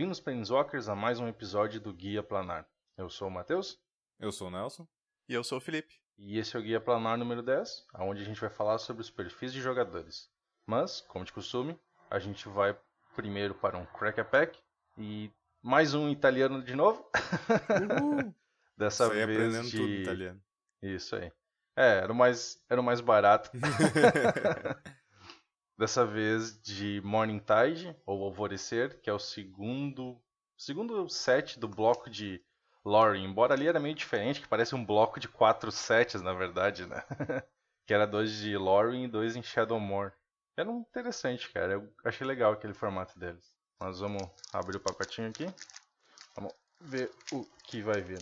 Bem-vindos, Planeswalkers, a mais um episódio do Guia Planar. Eu sou o Matheus. Eu sou o Nelson. E eu sou o Felipe. E esse é o Guia Planar número 10, onde a gente vai falar sobre os perfis de jogadores. Mas, como de costume, a gente vai primeiro para um Crack a Pack e mais um italiano de novo. Dessa Isso aí vez aprendendo tudo italiano. Isso aí. Era o mais barato. Dessa vez de Morning Tide, ou Alvorecer, que é o segundo set do bloco de Lore. Embora ali era meio diferente, que parece um bloco de 4 sets, na verdade, né? Que era 2 de Lore e 2 em Shadowmoor. Era interessante, cara. Eu achei legal aquele formato deles. Nós vamos abrir o pacotinho aqui. Vamos ver o que vai vir.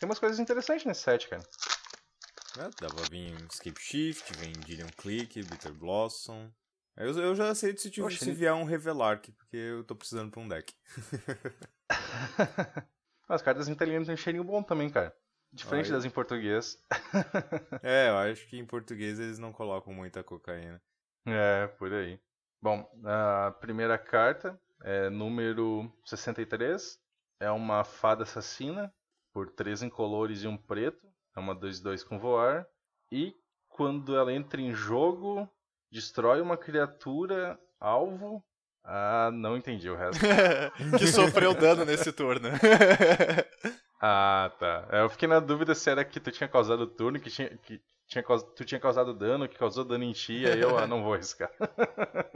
Tem umas coisas interessantes nesse set, cara. Dá pra vir Escape Shift, vem Dillion Click, Bitter Blossom. Eu já aceito se vier um Revelark, porque eu tô precisando pra um deck. As cartas em italiano têm um cheirinho bom também, cara. Diferente das em português. Eu acho que em português eles não colocam muita cocaína. Por aí. Bom, a primeira carta é número 63. É uma fada assassina, por 3 incolores e 1 preto. É uma 2/2 com voar. E quando ela entra em jogo, destrói uma criatura alvo. Não entendi o resto. Que sofreu dano nesse turno. Tá. Eu fiquei na dúvida se era que tu tinha causado turno, tu tinha causado dano, que causou dano em ti, aí eu não vou arriscar.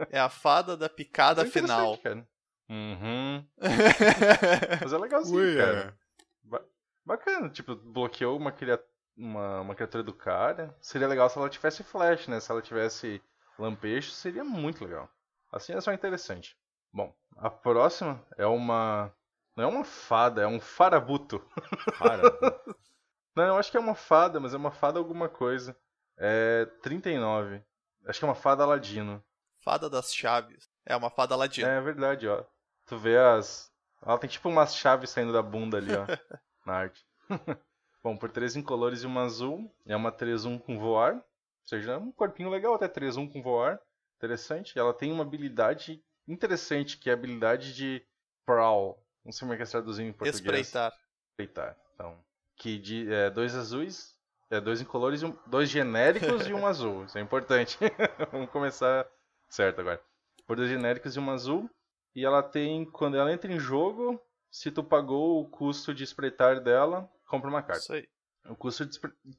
É a fada da picada final. Cara. Uhum. Mas é legalzinho, cara. Bacana, tipo, bloqueou uma criatura do cara. Seria legal se ela tivesse flash, né? Se ela tivesse lampejo, seria muito legal. Assim é só interessante. Bom, a próxima é uma... Não é uma fada, é um farabuto. Não, eu acho que é uma fada, mas é uma fada alguma coisa. É 39. Acho que é uma fada ladino. Fada das chaves. É uma fada ladino. É verdade, ó. Tu vê as... Ela tem tipo umas chaves saindo da bunda ali, ó. Na arte. Bom, por 3 incolores e 1 azul. É uma 3/1 com voar. Ou seja, é um corpinho legal até 3/1 com voar. Interessante. Ela tem uma habilidade interessante, que é a habilidade de Prowl. Não sei como é que é traduzir em português. Espreitar. Então, que de 2 azuis, 2 incolores, 2 genéricos e 1 azul. Isso é importante. Vamos começar certo agora. Por 2 genéricos e 1 azul. E ela tem, quando ela entra em jogo, se tu pagou o custo de espreitar dela, compra uma carta. Isso aí.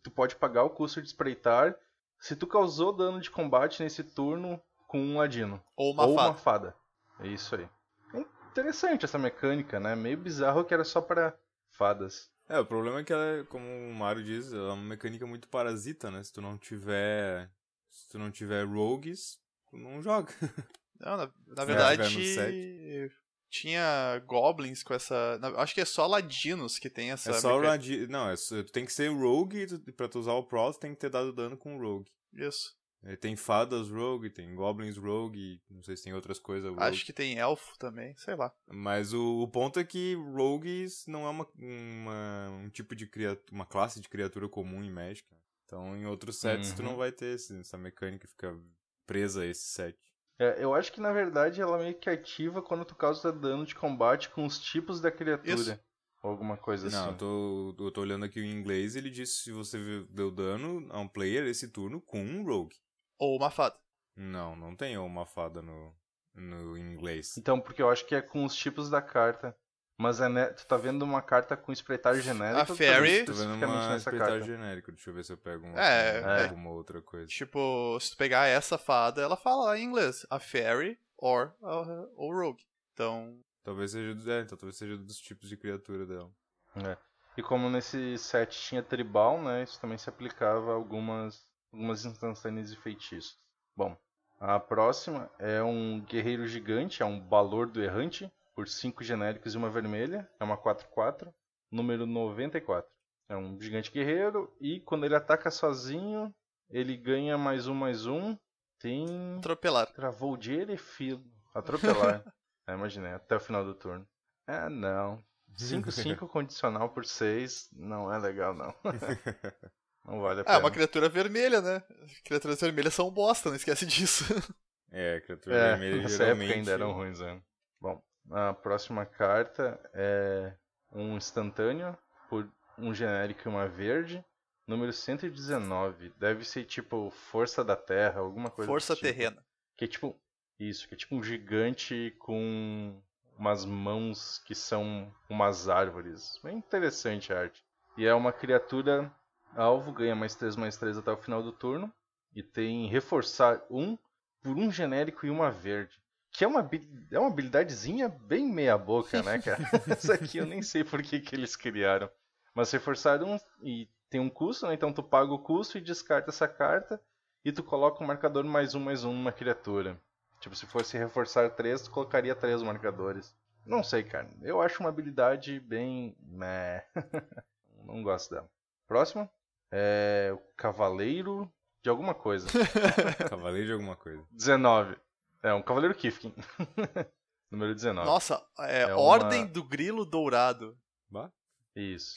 Tu pode pagar o custo de espreitar se tu causou dano de combate nesse turno com um ladino. Ou uma fada. É isso aí. É interessante essa mecânica, né? Meio bizarro que era só para fadas. O problema é que ela, como o Mario diz, ela é uma mecânica muito parasita, né? Se tu não tiver rogues, tu não joga. Não, na verdade, tinha goblins com essa... Acho que é só ladinos que tem essa... É só ladino. Não, tu tem que ser rogue, pra tu usar o Pro, tu tem que ter dado dano com rogue. Isso. Tem fadas rogue, tem goblins rogue, não sei se tem outras coisas rogue. Acho que tem elfo também, sei lá. Mas o ponto é que rogues não é um tipo de criatura, uma classe de criatura comum em Magic. Então em outros sets tu não vai ter essa mecânica, fica presa a esse set. Eu acho que na verdade ela meio que ativa quando tu causa dano de combate com os tipos da criatura. Isso. Ou alguma coisa assim. Não, eu tô olhando aqui o inglês, ele diz se você deu dano a um player esse turno com um rogue. Ou uma fada. Não tem uma fada no inglês. Então, porque eu acho que é com os tipos da carta. Mas tu tá vendo uma carta com espreitar genérico? A Fairy... Tô vendo uma espreitar genérico. Deixa eu ver se eu pego alguma outra coisa. Tipo, se tu pegar essa fada, ela fala lá em inglês. A Fairy or Rogue. Então... Talvez seja dos tipos de criatura dela. E como nesse set tinha tribal, né? Isso também se aplicava a algumas instantâneas e feitiços. Bom, a próxima é um guerreiro gigante, é um Balordo Errante, por 5 genéricos e 1 vermelha, é uma 4/4, número 94. É um gigante guerreiro e quando ele ataca sozinho, ele ganha +1/+1, tem... Atropelar. Travou de Erefilo. Atropelar. Imaginei, até o final do turno. Não. 5/5 condicional por 6, não é legal não. Não vale a pena. É uma criatura vermelha, né? Criaturas vermelhas são bosta, não esquece disso. Criatura vermelha nessa geralmente... época ainda eram ruins, né? Bom, a próxima carta é um instantâneo por um genérico e uma verde. Número 119. Deve ser tipo Força da Terra, alguma coisa Força do tipo. terrena. Que é tipo. Isso, que é tipo um gigante com umas mãos que são umas árvores. Bem interessante a arte. E é uma criatura alvo, ganha +3/+3 até o final do turno. E tem reforçar 1 por um genérico e uma verde. Que é uma habilidadezinha bem meia boca, né, cara? Essa aqui eu nem sei por que eles criaram. Mas reforçar 1 e tem um custo, né? Então tu paga o custo e descarta essa carta. E tu coloca um marcador +1/+1 numa criatura. Tipo, se fosse reforçar 3, tu colocaria 3 marcadores. Não sei, cara. Eu acho uma habilidade bem... Não gosto dela. Próxima é o Cavaleiro de alguma coisa. Cavaleiro de alguma coisa. 19. É um Cavaleiro Kifkin. Número 19. Nossa, Ordem do Grilo Dourado. Bah? Isso.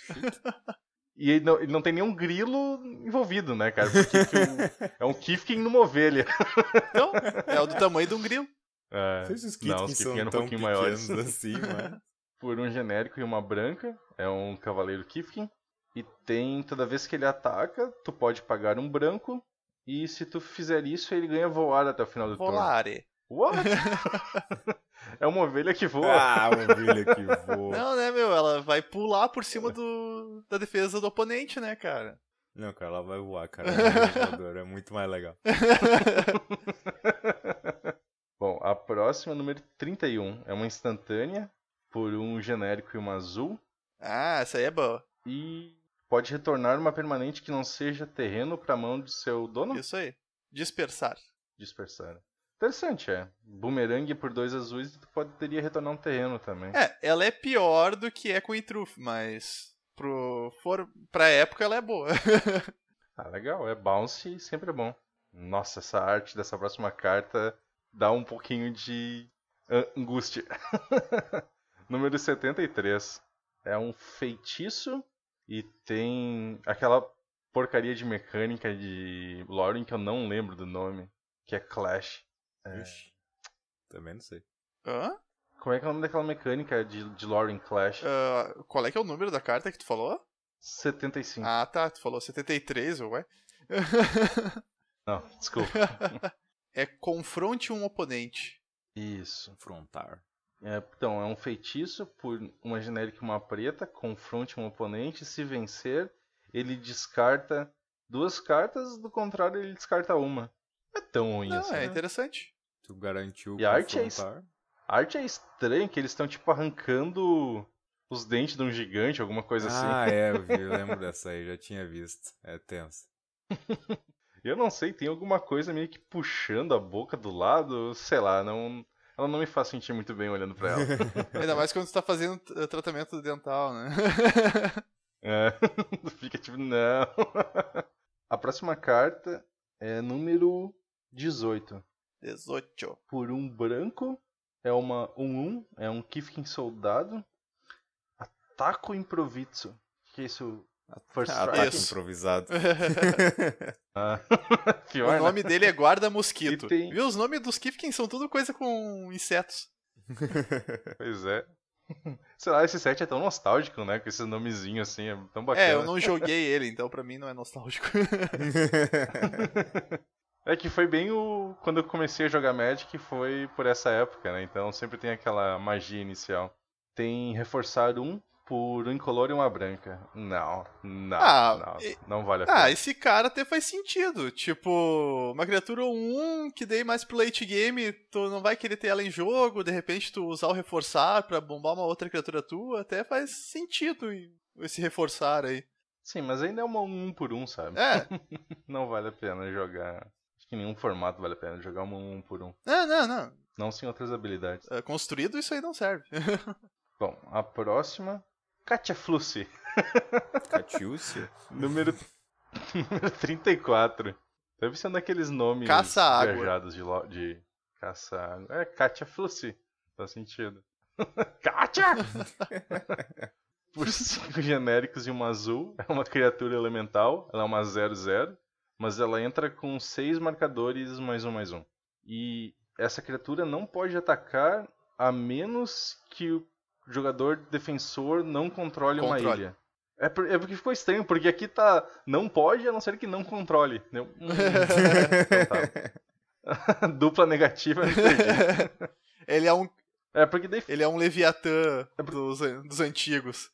E ele não tem nenhum grilo envolvido, né, cara? Porque é um Kifkin numa ovelha. Então, é o do tamanho de um grilo. Os Kifkin eram um pouquinho maiores. Assim, mas... Por um genérico e uma branca. É um Cavaleiro Kifkin. E tem, toda vez que ele ataca, tu pode pagar um branco. E se tu fizer isso, ele ganha voar até o final do turno. Volare. What? É uma ovelha que voa. Ah, uma ovelha que voa. Não, né, meu? Ela vai pular por cima da defesa do oponente, né, cara? Não, cara, ela vai voar, cara. É muito mais legal. Bom, a próxima, número 31. É uma instantânea por um genérico e uma azul. Ah, essa aí é boa. E pode retornar uma permanente que não seja terreno para a mão do seu dono? Isso aí. Dispersar. Dispersar. Interessante, é. Boomerang por 2 azuis, tu poderia retornar um terreno também. Ela é pior do que é com Intruth, mas pra época ela é boa. Ah, legal. É bounce e sempre é bom. Nossa, essa arte dessa próxima carta dá um pouquinho de angústia. Número 73. É um feitiço e tem aquela porcaria de mecânica de Lauren que eu não lembro do nome, que é Clash. Ixi, também não sei. Hã? Como é que é o nome daquela mecânica de Lauren Clash? Qual é que é o número da carta que tu falou? 75. Ah, tá. Tu falou 73, ué. Não, desculpa. É confronte um oponente. Isso. Confrontar. Então, é um feitiço por uma genérica e uma preta. Confronte um oponente. Se vencer, ele descarta 2 cartas. Do contrário, ele descarta uma. Não é tão ruim assim. É interessante. Tu garantiu E a arte confrontar. A arte é estranha, que eles estão tipo arrancando os dentes de um gigante, alguma coisa assim. Ah, eu lembro dessa aí, já tinha visto. É tenso. Eu não sei, tem alguma coisa meio que puxando a boca do lado, sei lá, ela não me faz sentir muito bem olhando pra ela. Ainda mais quando tu tá fazendo tratamento dental, né? Fica tipo, não. A próxima carta é número 18. 18. Por um branco, é uma 1/1, é um Kifkin soldado. Ataco Improvitso. O que é isso? First Ataque Strike? improvisado. Pior, O nome dele é Guarda-Mosquito. tem... Viu? Os nomes dos Kifkin são tudo coisa com insetos. Pois é. Sei lá, esse set é tão nostálgico, né? Com esses nomezinhos assim, é tão bacana. Eu não joguei ele, então pra mim não é nostálgico. É que foi bem quando eu comecei a jogar Magic, foi por essa época, né? Então sempre tem aquela magia inicial. Tem reforçar 1 por um incolor e uma branca. Não vale a pena. Esse cara até faz sentido. Tipo, uma criatura 1 que dei mais pro late game, tu não vai querer ter ela em jogo, de repente tu usar o reforçar pra bombar uma outra criatura tua, até faz sentido esse reforçar aí. Sim, mas ainda é uma 1 por 1, sabe? Não vale a pena jogar. Acho que em nenhum formato vale a pena jogar uma 1 por 1. Não. Não sem outras habilidades. Construído isso aí não serve. Bom, a próxima... Katia Flussi. Catiúcia? Número 34. Deve ser um daqueles nomes Caça-água. viajados de caça-água. É, Katia Flussi. Faz sentido. Katia! Por 5 genéricos e uma azul. É uma criatura elemental. Ela é uma 0/0. Mas ela entra com 6 marcadores +1/+1. E essa criatura não pode atacar a menos que o jogador defensor não controle uma ilha. É porque ficou estranho, porque aqui tá não pode, a não ser que não controle. Então, tá. Dupla negativa, não entendi. Ele é um porque daí... Ele é um Leviatã dos antigos.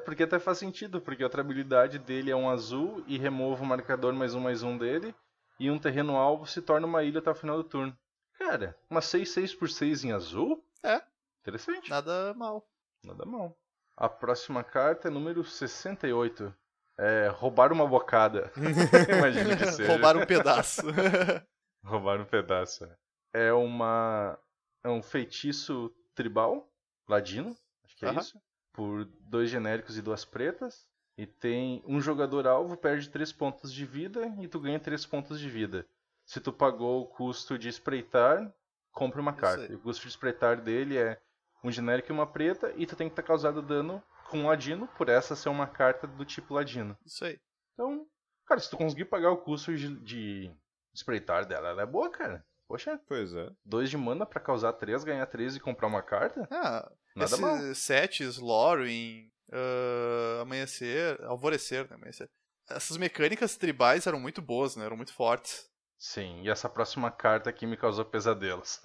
Porque até faz sentido, porque a outra habilidade dele é um azul e remova o marcador +1/+1 dele, e um terreno alvo se torna uma ilha até o final do turno. Cara, uma 6/6/6 em azul? Interessante. Nada mal. Nada mal. A próxima carta é número 68. É roubar uma bocada. Imagino que seja. Roubar um pedaço. Roubar um pedaço. É um feitiço tribal, ladino, acho que é isso. Por 2 genéricos e 2 pretas. E tem um jogador alvo, perde 3 pontos de vida e tu ganha 3 pontos de vida. Se tu pagou o custo de espreitar, compra uma carta. E o custo de espreitar dele é um genérico e uma preta, e tu tem que ter causado dano com um ladino, por essa ser uma carta do tipo ladino. Isso aí. Então, cara, se tu conseguir pagar o custo de espreitar dela, ela é boa, cara. Poxa. Pois é. 2 de mana pra causar 3, ganhar 3 e comprar uma carta? Nada mal. Sets, Lorwyn, Amanhecer, Alvorecer, né? Amanhecer. Essas mecânicas tribais eram muito boas, né? Eram muito fortes. Sim, e essa próxima carta aqui me causou pesadelos.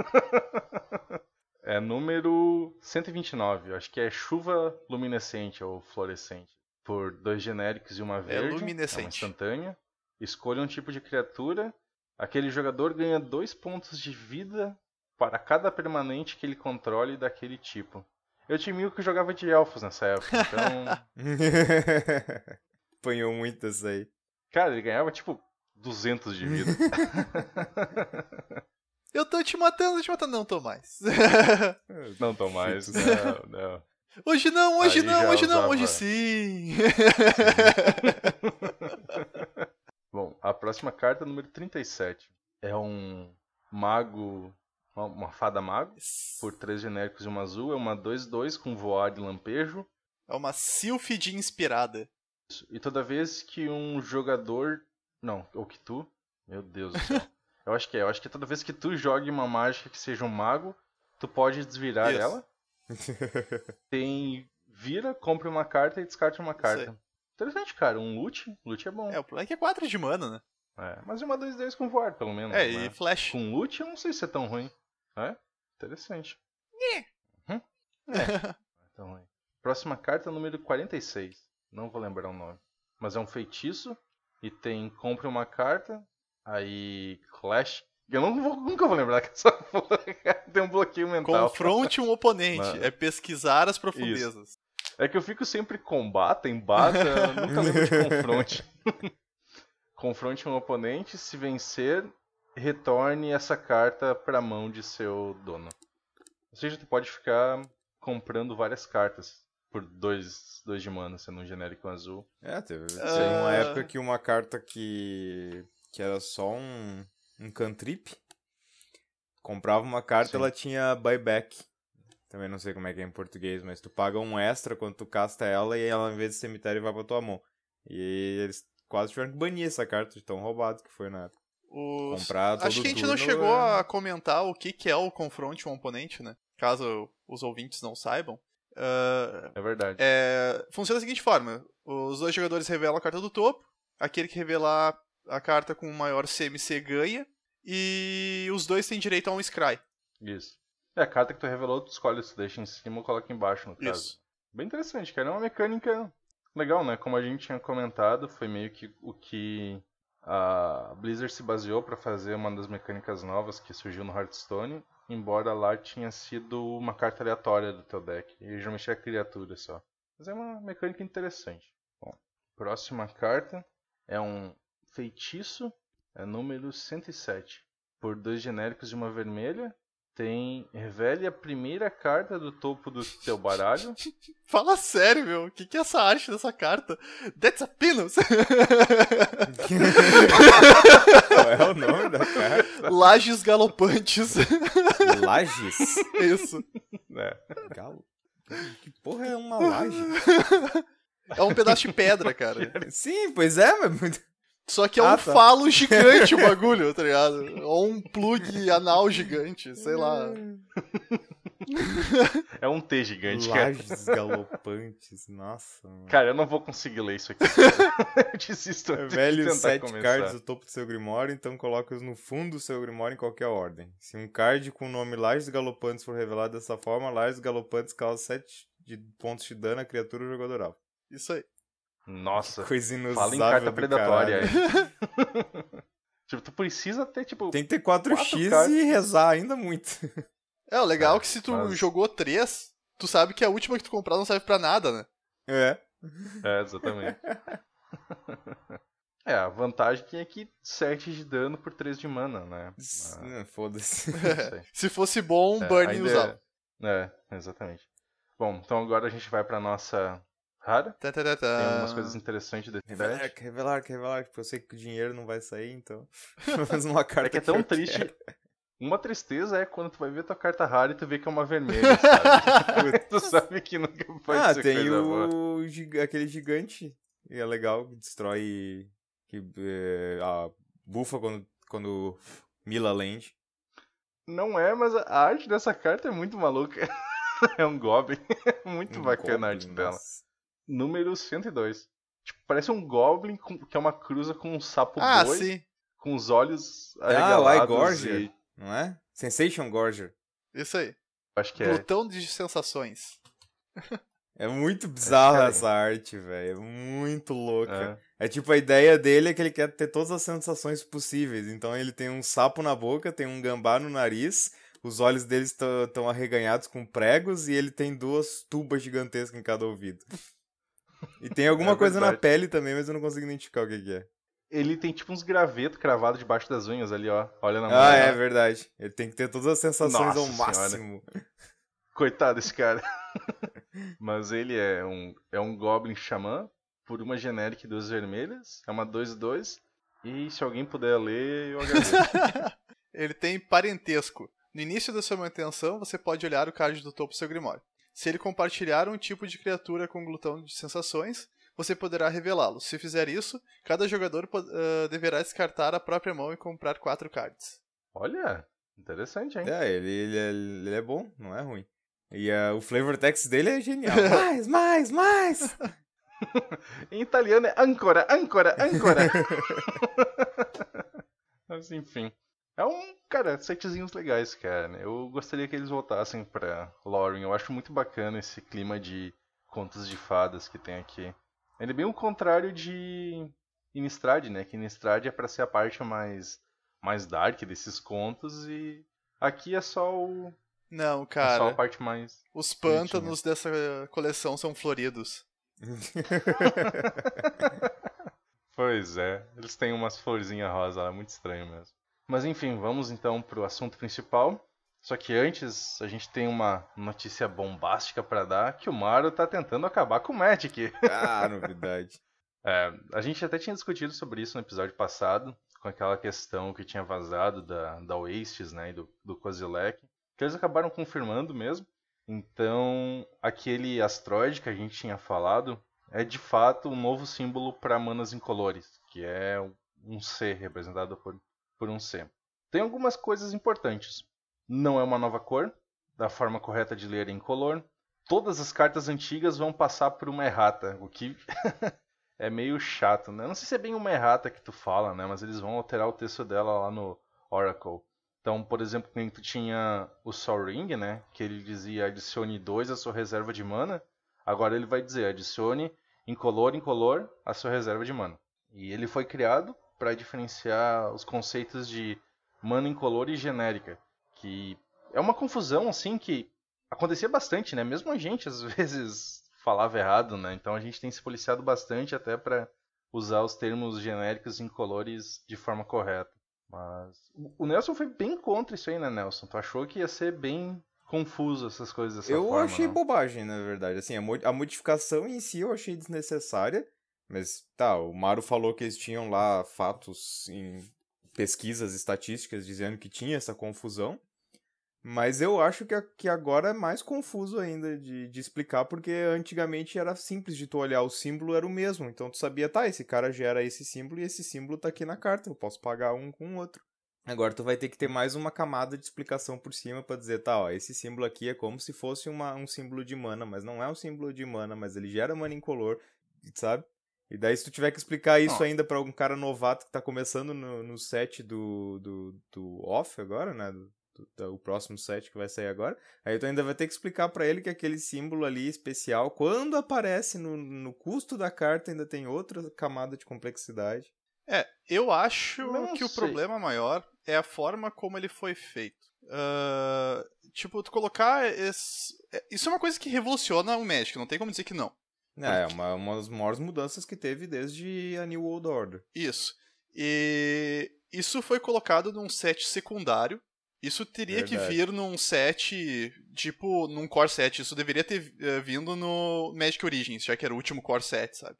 É número 129, acho que é Chuva Luminescente ou Florescente. Por 2 genéricos e uma verde, luminescente. É uma instantânea. Escolha um tipo de criatura. Aquele jogador ganha 2 pontos de vida para cada permanente que ele controle daquele tipo. Eu tinha amigo que jogava de elfos nessa época, então... Apanhou muito essa aí. Cara, ele ganhava tipo 200 de vida. Eu tô te matando, não tô mais. Não tô mais, não. Hoje não, hoje sim. Bom, a próxima carta, número 37. É um mago, uma fada mago, por 3 genéricos e uma azul. É uma 2/2 com voar de lampejo. É uma Sylphid inspirada. E toda vez que um jogador... Não, ou que tu... Meu Deus do céu. Eu acho que toda vez que tu jogue uma mágica que seja um mago, tu pode desvirar ela. Vira, compre uma carta e descarte uma carta. Interessante, cara. Um loot é bom. O problema é que é 4 de mana, né? Mas uma 2/2 com voar, pelo menos. Né? E flash. Com loot eu não sei se é tão ruim. Interessante. Tão ruim. Próxima carta, número 46. Não vou lembrar o nome. Mas é um feitiço. E tem compre uma carta. Aí, Clash. Eu nunca vou lembrar que essa porra tem um bloqueio mental. Confronte um oponente. É pesquisar as profundezas. Isso. É que eu fico sempre bata, eu nunca lembro de confronte. Confronte um oponente, se vencer, retorne essa carta pra mão de seu dono. Ou seja, tu pode ficar comprando várias cartas por 2 de mana, sendo um genérico azul. Teve uma época que uma carta que era só um cantrip, comprava uma carta, ela tinha buyback. Também não sei como é que é em português, mas tu paga um extra quando tu casta ela e ela, em vez de cemitério, vai pra tua mão. E eles quase tiveram que banir essa carta de tão roubado que foi na época. Comprar todo Acho que a gente não chegou a comentar o que é o confronte um oponente, né? Caso os ouvintes não saibam. É verdade. Funciona da seguinte forma. Os 2 jogadores revelam a carta do topo. Aquele que revelar a carta com o maior CMC ganha. E os 2 têm direito a um scry. Isso. A carta que tu revelou, tu escolhe, tu deixa em cima ou coloca embaixo, no caso. Isso. Bem interessante, cara. É uma mecânica legal, né? Como a gente tinha comentado, foi meio que o que a Blizzard se baseou para fazer uma das mecânicas novas que surgiu no Hearthstone. Embora lá tinha sido uma carta aleatória do teu deck. E geralmente é criatura só. Mas é uma mecânica interessante. Bom, próxima carta é um feitiço. É número 107. Por 2 genéricos e uma vermelha. Revele a primeira carta do topo do teu baralho. Fala sério, meu. O que é essa arte dessa carta? That's a penis! Qual é o nome da carta? Lajes galopantes. Lajes? Isso. Galo? Que porra é uma laje? É um pedaço de pedra, cara. Sim, pois é, mas... Só que é um falo gigante o bagulho, tá ligado? Ou um plug anal gigante, sei lá. É um T gigante, cara. Lajes galopantes, nossa. Mano. Cara, eu não vou conseguir ler isso aqui. Eu desisto antes de Velho tentar 7 começar. cards do topo do seu Grimório, então coloca-os no fundo do seu Grimório em qualquer ordem. Se um card com o nome Lajes Galopantes for revelado dessa forma, Lajes Galopantes causa 7 pontos de dano à criatura ou jogador alvo. Isso aí. Nossa, Coisa inusável fala em carta do predatória caralho. aí. Tipo, tu precisa ter, tipo... Tem que ter 4x cartas. e rezar ainda muito. É, o legal é que se tu mas- jogou 3, tu sabe que a última que tu comprar não serve pra nada, né? É. É, exatamente. É, a vantagem é que 7 de dano por 3 de mana, né? Foda-se. Não sei. Se fosse bom, Burn ainda usava. exatamente. Bom, então agora a gente vai pra nossa rara. Tá, tá, tá, tá. Tem algumas coisas interessantes desse teste. Revelar. Porque eu sei que o dinheiro não vai sair, então. Mas uma carta É que é tão eu triste. quero. Uma tristeza é quando tu vai ver tua carta rara e tu vê que é uma vermelha, sabe? Tu sabe que nunca pode ser Tem coisa boa. aquele gigante. E é legal, que destrói. Que bufa quando Mila Land. Não é, mas a arte dessa carta é muito maluca. É um Goblin. Muito bacana a arte dela. Nossa. Número 102. Tipo, parece um Goblin que é uma cruza com um sapo Ah, boi, sim. com os olhos o arregalados Igorger, e... não é? Sensation Gorger. Isso aí. Acho que é. Glutão de sensações. É muito bizarra cara. essa arte, velho. É muito louca. É. É tipo, a ideia dele é que ele quer ter todas as sensações possíveis. Então ele tem um sapo na boca, tem um gambá no nariz, os olhos dele estão arreganhados com pregos e ele tem 2 tubas gigantescas em cada ouvido. E tem alguma coisa na verdade. pele também, mas eu não consigo identificar o que é. Ele tem tipo uns gravetos cravados debaixo das unhas ali, ó. Olha na mão. Ah, é verdade. Ele tem que ter todas as sensações Nossa ao senhora. máximo. Coitado desse cara. Mas ele é um Goblin Xamã por uma genérica e 2 vermelhas. É uma 2/2. E se alguém puder ler, eu agradeço. Ele tem parentesco. No início da sua manutenção, você pode olhar o card do topo do seu Grimório. Se ele compartilhar um tipo de criatura com glutão de sensações, você poderá revelá-lo. Se fizer isso, cada jogador deverá descartar a própria mão e comprar 4 cards. Olha, interessante, hein? Ele é bom, não é ruim. E o flavor text dele é genial. Mais! Em italiano é ancora, ancora, ancora. Mas enfim. É cara, setzinhos legais, cara. Eu gostaria que eles voltassem pra Lorien. Eu acho muito bacana esse clima de contos de fadas que tem aqui. Ele é bem o contrário de Innistrad, né? Que Innistrad é pra ser a parte mais dark desses contos e aqui é só Não, é só a cara. parte mais... Os pântanos dessa coleção são floridos. Pois é, eles têm umas florzinhas rosa lá, muito estranho mesmo. Mas enfim, vamos então pro assunto principal. Só que antes, a gente tem uma notícia bombástica pra dar, que o Mario tá tentando acabar com o Magic. Ah, novidade. A gente até tinha discutido sobre isso no episódio passado, com aquela questão que tinha vazado da Oasis, né, e do Kozilek, que eles acabaram confirmando mesmo. Então, aquele asteroide que a gente tinha falado é de fato um novo símbolo para manas incolores, que é um C representado por um C. Tem algumas coisas importantes. Não é uma nova cor, da forma correta de ler é incolor. Todas as cartas antigas vão passar por uma errata, o que é meio chato, né? Não sei se é bem uma errata que tu fala, né? Mas eles vão alterar o texto dela lá no Oracle. Então, por exemplo, quando tu tinha o Sol Ring, né? Que ele dizia adicione 2 à sua reserva de mana. Agora ele vai dizer adicione incolor à sua reserva de mana. E ele foi criado para diferenciar os conceitos de mana incolor e genérica. Que é uma confusão, assim, que acontecia bastante, né? Mesmo a gente, às vezes, falava errado, né? Então a gente tem se policiado bastante até para usar os termos genéricos e incolores de forma correta. Mas o Nelson foi bem contra isso aí, né, Nelson? Tu achou que ia ser bem confuso essas coisas dessa forma, Eu achei não? bobagem, na verdade. Assim, a modificação em si eu achei desnecessária. Mas, tá, o Maru falou que eles tinham lá fatos em pesquisas estatísticas dizendo que tinha essa confusão. Mas eu acho que agora é mais confuso ainda de explicar, porque antigamente era simples de tu olhar, o símbolo era o mesmo. Então tu sabia, tá, esse cara gera esse símbolo e esse símbolo tá aqui na carta, eu posso pagar um com o outro. Agora tu vai ter que ter mais uma camada de explicação por cima pra dizer, tá, ó, esse símbolo aqui é como se fosse um símbolo de mana, mas não é um símbolo de mana, mas ele gera mana incolor, sabe? E daí se tu tiver que explicar isso ainda pra algum cara novato que tá começando no set do off agora, né, o próximo set que vai sair agora, aí tu ainda vai ter que explicar pra ele que aquele símbolo ali especial, quando aparece no custo da carta, ainda tem outra camada de complexidade. Eu acho Não que o sei. problema maior é a forma como ele foi feito. Tipo, tu colocar isso é uma coisa que revoluciona o Magic, não tem como dizer que não. É uma das maiores mudanças que teve desde a New World Order. Isso. E isso foi colocado num set secundário. Isso teria que vir num set, tipo, num core set. Isso deveria ter vindo no Magic Origins, já que era o último core set, sabe?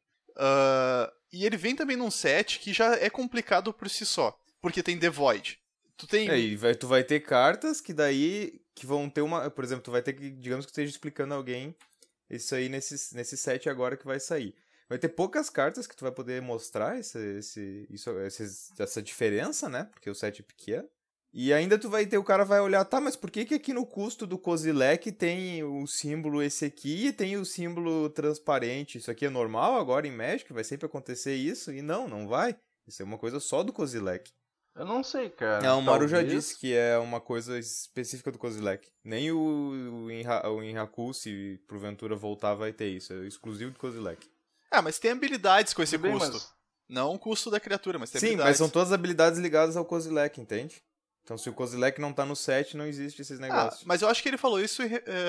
E ele vem também num set que já é complicado por si só, porque tem The Void. Tu vai ter cartas que daí que vão ter uma... Por exemplo, tu vai ter que, digamos que esteja explicando a alguém isso aí nesse set agora que vai sair. Vai ter poucas cartas que tu vai poder mostrar essa diferença, né? Porque o set é pequeno. E ainda o cara vai olhar, tá, mas por que aqui no custo do Kozilek tem o símbolo esse aqui e tem o símbolo transparente? Isso aqui é normal agora em Magic? Vai sempre acontecer isso? E não vai. Isso é uma coisa só do Kozilek. Eu não sei, cara. Não, o Maru já disse que é uma coisa específica do Kozilek. Nem o Inhaku, se porventura voltar, vai ter isso. É exclusivo do Kozilek. Mas tem habilidades com esse Tudo bem, custo. mas- Não o custo da criatura, mas tem Sim, habilidades. mas são todas habilidades ligadas ao Kozilek, entende? Então se o Kozilek não tá no set, não existe esses negócios. Mas eu acho que ele falou isso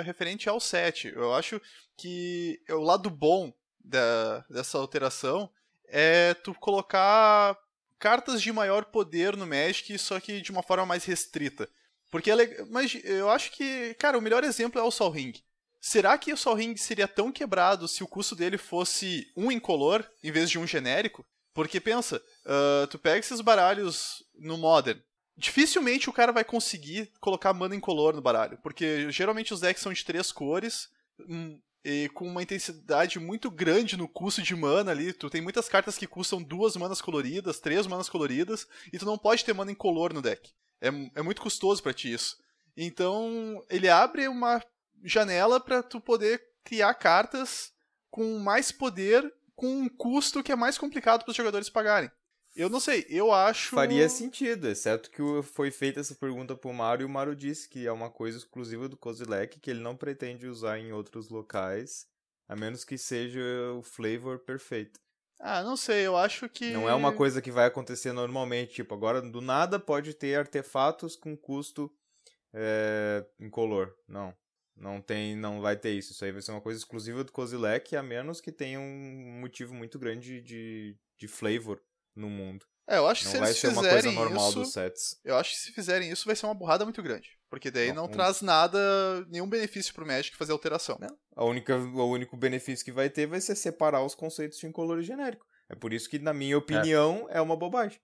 referente ao set. Eu acho que o lado bom dessa alteração é tu colocar cartas de maior poder no Magic, só que de uma forma mais restrita. Porque mas eu acho que, cara, o melhor exemplo é o Sol Ring. Será que o Sol Ring seria tão quebrado se o custo dele fosse um incolor em vez de um genérico? Porque pensa, tu pega esses baralhos no Modern, dificilmente o cara vai conseguir colocar mana incolor no baralho, porque geralmente os decks são de 3 cores, e com uma intensidade muito grande no custo de mana ali. Tu tem muitas cartas que custam 2 manas coloridas, 3 manas coloridas, e tu não pode ter mana incolor no deck. É muito custoso pra ti isso. Então, ele abre uma janela pra tu poder criar cartas com mais poder, com um custo que é mais complicado pros jogadores pagarem. Eu não sei, eu acho... Faria sentido, exceto que foi feita essa pergunta pro Maru e o Maru disse que é uma coisa exclusiva do Kozilek, que ele não pretende usar em outros locais, a menos que seja o flavor perfeito. Não sei, eu acho que... Não é uma coisa que vai acontecer normalmente, tipo, agora do nada pode ter artefatos com custo incolor. Não vai ter isso. Isso aí vai ser uma coisa exclusiva do Kozilek, a menos que tenha um motivo muito grande de flavor no mundo. Eu acho que não se vai eles ser uma fizerem coisa normal isso, dos sets. eu acho que se fizerem isso vai ser uma burrada muito grande. Porque daí não Não, traz nenhum benefício pro Magic fazer alteração. Não. O único benefício que vai ter vai ser separar os conceitos de incolor e genérico. É por isso que, na minha opinião, é uma bobagem.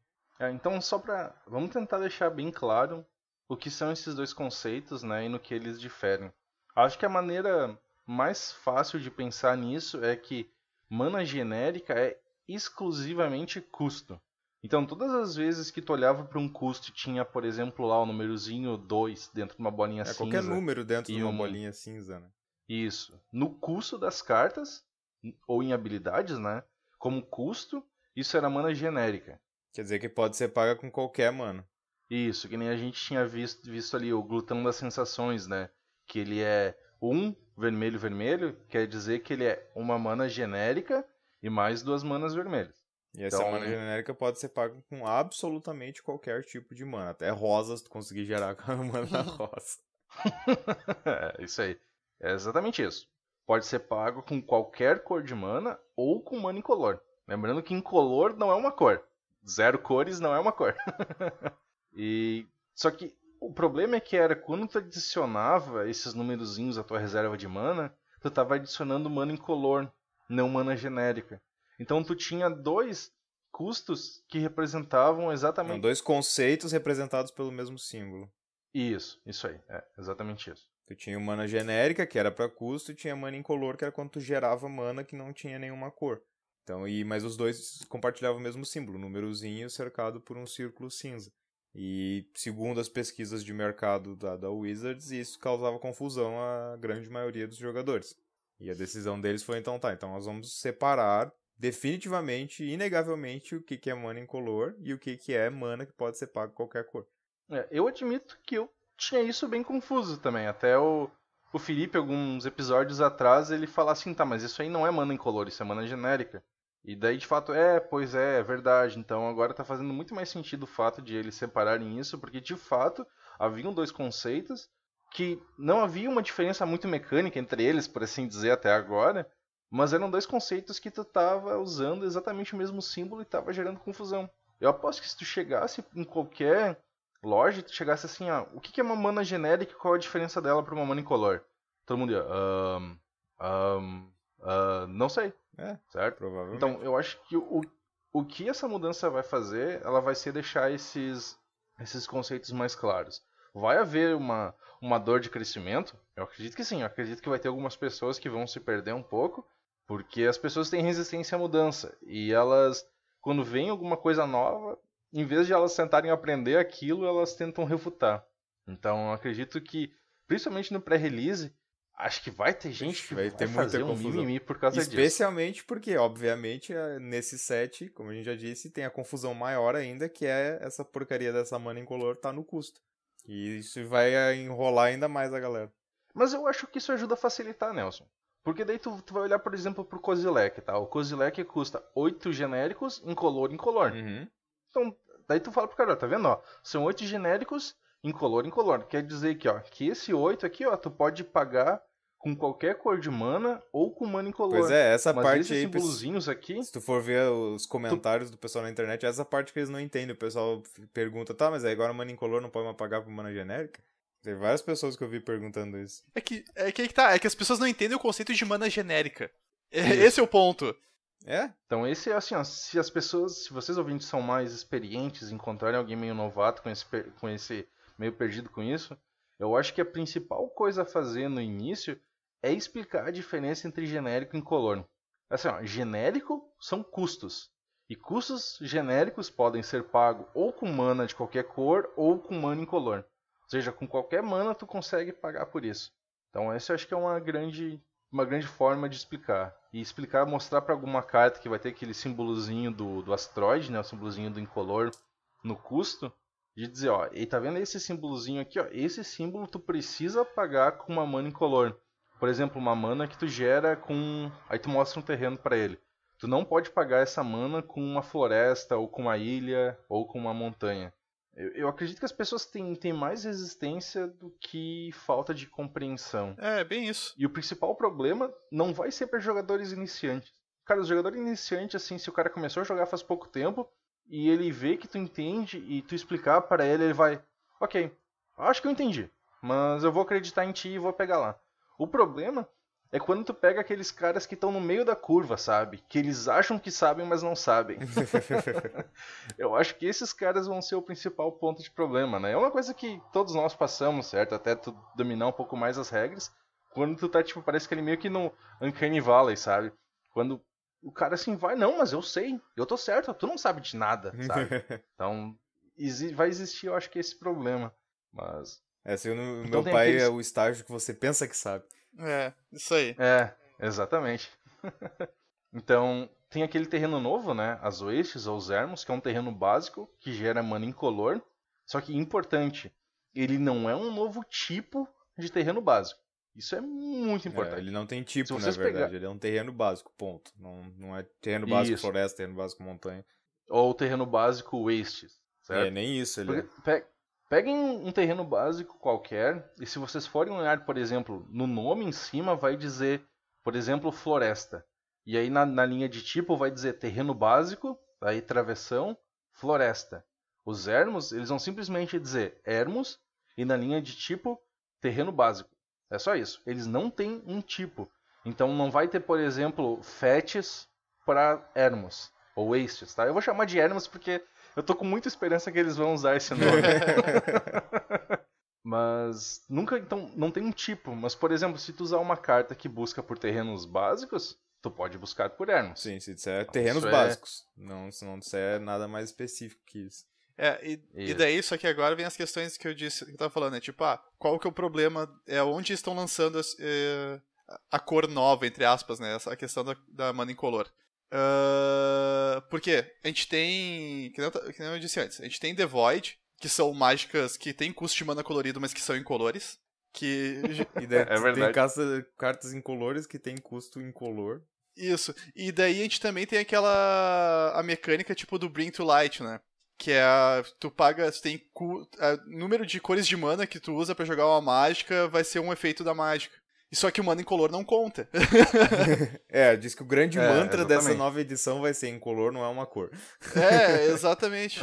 Então, vamos tentar deixar bem claro o que são esses dois conceitos, né, e no que eles diferem. Acho que a maneira mais fácil de pensar nisso é que mana genérica é exclusivamente custo. Então, todas as vezes que tu olhava para um custo e tinha, por exemplo, lá o númerozinho 2 dentro de uma bolinha cinza. Qualquer número dentro de uma um bolinha cinza, né? Isso. No custo das cartas, ou em habilidades, né? Como custo, isso era mana genérica. Quer dizer que pode ser paga com qualquer mana. Isso, que nem a gente tinha visto ali o Glutão das Sensações, né? Que ele é vermelho, quer dizer que ele é uma mana genérica e mais 2 manas vermelhas. E essa mana genérica pode ser paga com absolutamente qualquer tipo de mana. Até rosas tu conseguir gerar com a mana rosa. Isso aí. É exatamente isso. Pode ser pago com qualquer cor de mana ou com mana incolor. Lembrando que incolor não é uma cor. 0 cores não é uma cor. Só que o problema é que era quando tu adicionava esses numerozinhos à tua reserva de mana, tu estava adicionando mana incolor, não mana genérica. Então tu tinha 2 custos que representavam exatamente... 2 conceitos representados pelo mesmo símbolo. Isso aí. Exatamente isso. Tu tinha mana genérica, que era para custo, e tinha mana incolor, que era quando tu gerava mana que não tinha nenhuma cor. Então, mas os dois compartilhavam o mesmo símbolo, númerozinho cercado por um círculo cinza. E segundo as pesquisas de mercado da Wizards, isso causava confusão à grande maioria dos jogadores. E a decisão deles foi então nós vamos separar definitivamente, inegavelmente, o que é mana incolor e o que é mana que pode ser pago qualquer cor. Eu admito que eu tinha isso bem confuso também. Até o Felipe, alguns episódios atrás, ele fala assim, tá, mas isso aí não é mana incolor, isso é mana genérica. E daí, de fato, pois é verdade. Então agora tá fazendo muito mais sentido o fato de eles separarem isso, porque de fato haviam dois conceitos que não havia uma diferença muito mecânica entre eles, por assim dizer, até agora, mas eram dois conceitos que tu tava usando exatamente o mesmo símbolo e tava gerando confusão. Eu aposto que se tu chegasse em qualquer loja, tu chegasse assim, o que é uma mana genérica e qual a diferença dela para uma mana incolor? Todo mundo ia, não sei. Certo? Provavelmente. Então, eu acho que o que essa mudança vai fazer, ela vai ser deixar esses conceitos mais claros. Vai haver uma dor de crescimento? Eu acredito que sim. Eu acredito que vai ter algumas pessoas que vão se perder um pouco, porque as pessoas têm resistência à mudança. E elas, quando vem alguma coisa nova, em vez de elas tentarem aprender aquilo, elas tentam refutar. Então, eu acredito que, principalmente no pré-release, acho que vai ter gente que vai fazer um mimimi por causa disso. Especialmente porque, obviamente, nesse set, como a gente já disse, tem a confusão maior ainda, que é essa porcaria dessa mana incolor tá no custo. E isso vai enrolar ainda mais a galera. Mas eu acho que isso ajuda a facilitar, Nelson. Porque daí tu vai olhar, por exemplo, pro Kozilek, tá? O Kozilek custa 8 genéricos incolor. Uhum. Então, daí tu fala pro cara, tá vendo, são 8 genéricos incolor. Quer dizer que esse 8 aqui, tu pode pagar com qualquer cor de mana ou com mana incolor. Pois é, essa mas parte esses aí, símbolozinhos aqui... Se tu for ver os comentários do pessoal na internet, essa parte que eles não entendem. O pessoal pergunta, tá, mas aí agora mana incolor não pode mais pagar por mana genérica? Tem várias pessoas que eu vi perguntando isso. É que as pessoas não entendem o conceito de mana genérica. Esse é o ponto. Então esse é assim, se vocês ouvintes são mais experientes, encontrarem alguém meio novato com esse meio perdido com isso, eu acho que a principal coisa a fazer no início é explicar a diferença entre genérico e incolor. Assim, genérico são custos. E custos genéricos podem ser pagos ou com mana de qualquer cor ou com mana incolor. Ou seja, com qualquer mana tu consegue pagar por isso. Então essa eu acho que é uma grande forma de explicar. E explicar, mostrar para alguma carta que vai ter aquele símbolozinho do asteroide, né, o símbolozinho do incolor no custo, de dizer, e tá vendo esse símbolozinho aqui, esse símbolo tu precisa pagar com uma mana incolor. Por exemplo, uma mana que tu gera com... Aí tu mostra um terreno para ele. Tu não pode pagar essa mana com uma floresta, ou com uma ilha, ou com uma montanha. Eu acredito que as pessoas têm mais resistência do que falta de compreensão. É, bem isso. E o principal problema não vai ser para jogadores iniciantes. Cara, os jogadores iniciantes, assim, se o cara começou a jogar faz pouco tempo, e ele vê que tu entende, e tu explicar para ele vai... Ok, acho que eu entendi, mas eu vou acreditar em ti e vou pegar lá. O problema é quando tu pega aqueles caras que estão no meio da curva, sabe? Que eles acham que sabem, mas não sabem. Eu acho que esses caras vão ser o principal ponto de problema, né? É uma coisa que todos nós passamos, certo? Até tu dominar um pouco mais as regras. Quando tu tá, parece que ele meio que no Uncanny Valley, sabe? Quando o cara assim vai, não, mas eu sei, eu tô certo, tu não sabe de nada, sabe? Então, vai existir, eu acho que esse problema. Mas... Segundo então, meu pai, é o estágio que você pensa que sabe. Isso aí. Exatamente. Então, tem aquele terreno novo, né? As Oasis ou os Ermos, que é um terreno básico que gera mana incolor. Só que, importante, ele não é um novo tipo de terreno básico. Isso é muito importante. Ele não tem tipo, na verdade. Ele é um terreno básico, ponto. Não é terreno básico floresta, terreno básico montanha. Ou terreno básico wastes, certo? Nem isso. Peguem um terreno básico qualquer, e se vocês forem olhar, por exemplo, no nome em cima vai dizer, por exemplo, floresta. E aí na linha de tipo vai dizer terreno básico, aí travessão, floresta. Os ermos, eles vão simplesmente dizer ermos, e na linha de tipo, terreno básico. É só isso. Eles não têm um tipo. Então não vai ter, por exemplo, fetes para ermos, ou wastes, tá? Eu vou chamar de ermos porque... Eu tô com muita esperança que eles vão usar esse nome. Mas nunca, então, não tem um tipo. Mas, por exemplo, se tu usar uma carta que busca por terrenos básicos, tu pode buscar por ermos. Sim, se disser terrenos básicos. Não, se não disser nada mais específico que isso. E daí, só que agora vem as questões que eu disse, que eu tava falando, né? Tipo, qual que é o problema? Onde estão lançando a cor nova, entre aspas, né? A questão da mana incolor. Porque a gente tem, que nem eu disse antes, a gente tem The Void, que são mágicas que tem custo de mana colorido, mas que são incolores. E daí tem cartas incolores que tem custo incolor. Isso. E daí a gente também tem a mecânica tipo do Bring to Light, né? Que é tu tem número de cores de mana que tu usa pra jogar uma mágica vai ser um efeito da mágica. E só que o mana incolor não conta. Diz que o grande mantra exatamente. Dessa nova edição vai ser incolor, não é uma cor. Exatamente.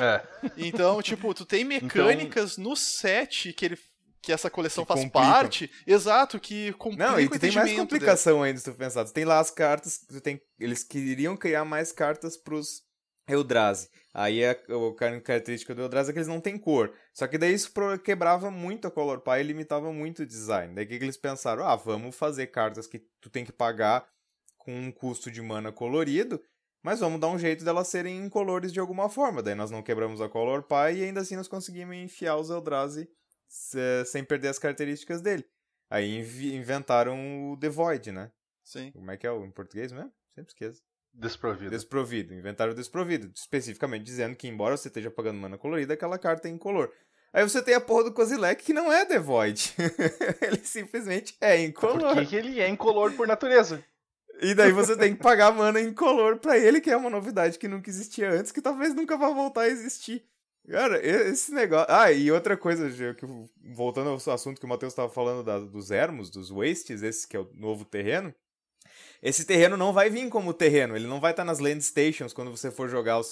Então, tipo, tu tem mecânicas no set que essa coleção faz parte. Exato, que complicam. Não, e tem mais complicação ainda, se tu pensar. Tu tem lá as cartas, eles queriam criar mais cartas pros Eldrazi. Aí a característica do Eldrazi é que eles não têm cor. Só que daí isso quebrava muito a Color Pie e limitava muito o design. Daí que eles pensaram, vamos fazer cartas que tu tem que pagar com um custo de mana colorido, mas vamos dar um jeito delas serem incolores de alguma forma. Daí nós não quebramos a Color Pie e ainda assim nós conseguimos enfiar os Eldrazi sem perder as características dele. Aí inventaram o The Void, né? Sim. Como é que é em português mesmo? Sempre esqueço. Desprovido. Inventaram o desprovido. Especificamente dizendo que, embora você esteja pagando mana colorida, aquela carta é incolor. Aí você tem a porra do Kozilek, que não é The Void. Ele simplesmente é incolor. Porque ele é incolor por natureza. E daí você tem que pagar mana incolor pra ele, que é uma novidade que nunca existia antes, que talvez nunca vá voltar a existir. Cara, esse negócio... e outra coisa, voltando ao assunto que o Matheus estava falando dos ermos, dos wastes, esse que é o novo terreno. Esse terreno não vai vir como terreno, ele não vai estar nas land stations quando você for jogar os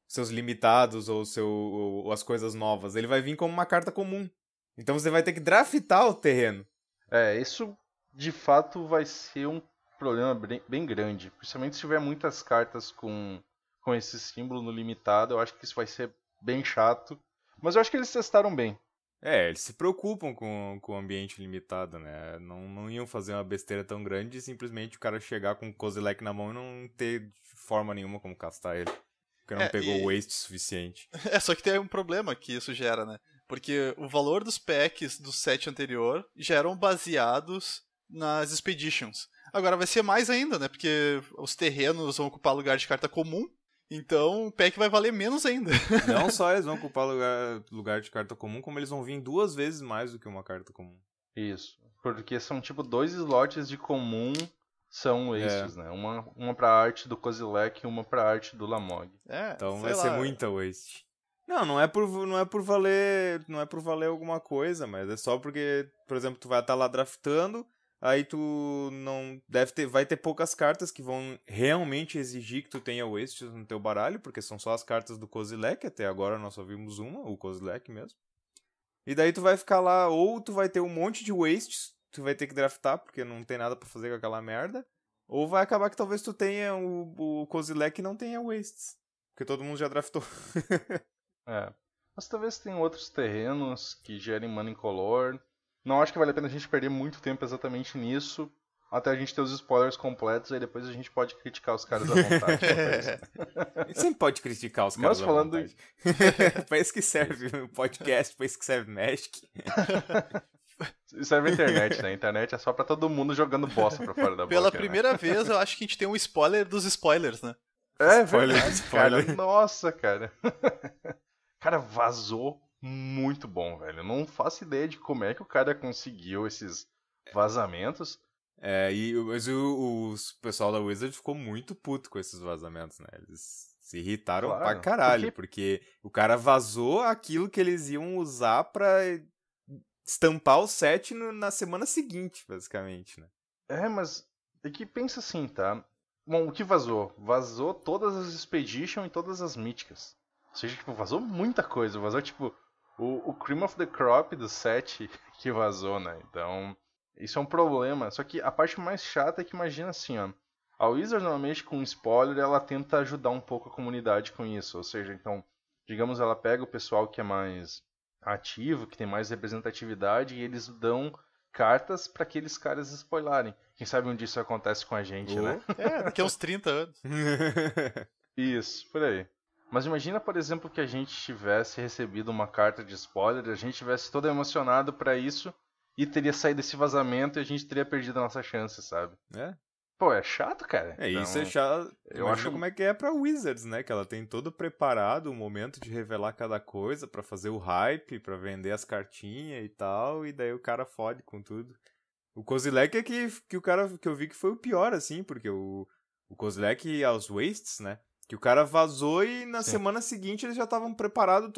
seus limitados ou as coisas novas. Ele vai vir como uma carta comum. Então você vai ter que draftar o terreno. Isso de fato vai ser um problema bem grande. Principalmente se tiver muitas cartas com esse símbolo no limitado, eu acho que isso vai ser bem chato. Mas eu acho que eles testaram bem. Eles se preocupam com o ambiente limitado, né? Não iam fazer uma besteira tão grande e simplesmente o cara chegar com o Kozilek na mão e não ter forma nenhuma como castar ele. Porque não pegou o waste suficiente. Só que tem um problema que isso gera, né? Porque o valor dos packs do set anterior já eram baseados nas Expeditions. Agora vai ser mais ainda, né? Porque os terrenos vão ocupar lugar de carta comum. Então o pack vai valer menos ainda. Não só eles vão ocupar lugar de carta comum, como eles vão vir 2 vezes mais do que uma carta comum. Isso. Porque são tipo 2 slots de comum são wastes, né? Uma pra arte do Kozilek e uma pra arte do Lamog. Então vai ser muita waste. Não é por valer alguma coisa, mas é só porque, por exemplo, tu vai estar lá draftando. Aí tu não vai ter poucas cartas que vão realmente exigir que tu tenha wastes no teu baralho, porque são só as cartas do Kozilek, até agora nós só vimos uma, o Kozilek mesmo. E daí tu vai ficar lá, ou tu vai ter um monte de wastes, tu vai ter que draftar, porque não tem nada pra fazer com aquela merda, ou vai acabar que talvez tu tenha o Kozilek e não tenha wastes, porque todo mundo já draftou. Mas talvez tenha outros terrenos que gerem mana incolor. Não acho que vale a pena a gente perder muito tempo exatamente nisso, até a gente ter os spoilers completos, aí depois a gente pode criticar os caras à vontade. A gente sempre pode criticar os caras à vontade. Pra isso que serve o podcast, pra isso que serve Magic. Serve a internet, né? A internet é só pra todo mundo jogando bosta pra fora da boca. Pela primeira vez, eu acho que a gente tem um spoiler dos spoilers, né? Verdade, cara. Nossa, cara. Cara, vazou muito bom, velho. Eu não faço ideia de como é que o cara conseguiu esses vazamentos. Mas o pessoal da Wizard ficou muito puto com esses vazamentos, né? Eles se irritaram pra caralho, porque o cara vazou aquilo que eles iam usar pra estampar o set na semana seguinte, basicamente, né? Mas é que pensa assim, tá? Bom, o que vazou? Vazou todas as Expedition e todas as míticas. Ou seja, tipo, vazou muita coisa. Vazou, tipo, o Cream of the Crop do set que vazou, né? Então, isso é um problema. Só que a parte mais chata é que, imagina assim, ó. A Wizard, normalmente, com spoiler, ela tenta ajudar um pouco a comunidade com isso. Ou seja, então, digamos, ela pega o pessoal que é mais ativo, que tem mais representatividade, e eles dão cartas pra aqueles caras spoilarem. Quem sabe um dia isso acontece com a gente, né? Daqui a uns 30 anos. Isso, por aí. Mas imagina, por exemplo, que a gente tivesse recebido uma carta de spoiler, a gente tivesse todo emocionado pra isso e teria saído esse vazamento e a gente teria perdido a nossa chance, sabe? É. Pô, é chato, cara. Isso é Então, chato. eu Imagina acho- como é que é pra Wizards, né? Que ela tem todo preparado o momento de revelar cada coisa pra fazer o hype, pra vender as cartinhas e tal, e daí o cara fode com tudo. O Kozilek é que o cara que eu vi que foi o pior, assim, porque o Kozilek aos Wastes, né? Que o cara vazou e na Sim. semana seguinte eles já estavam preparados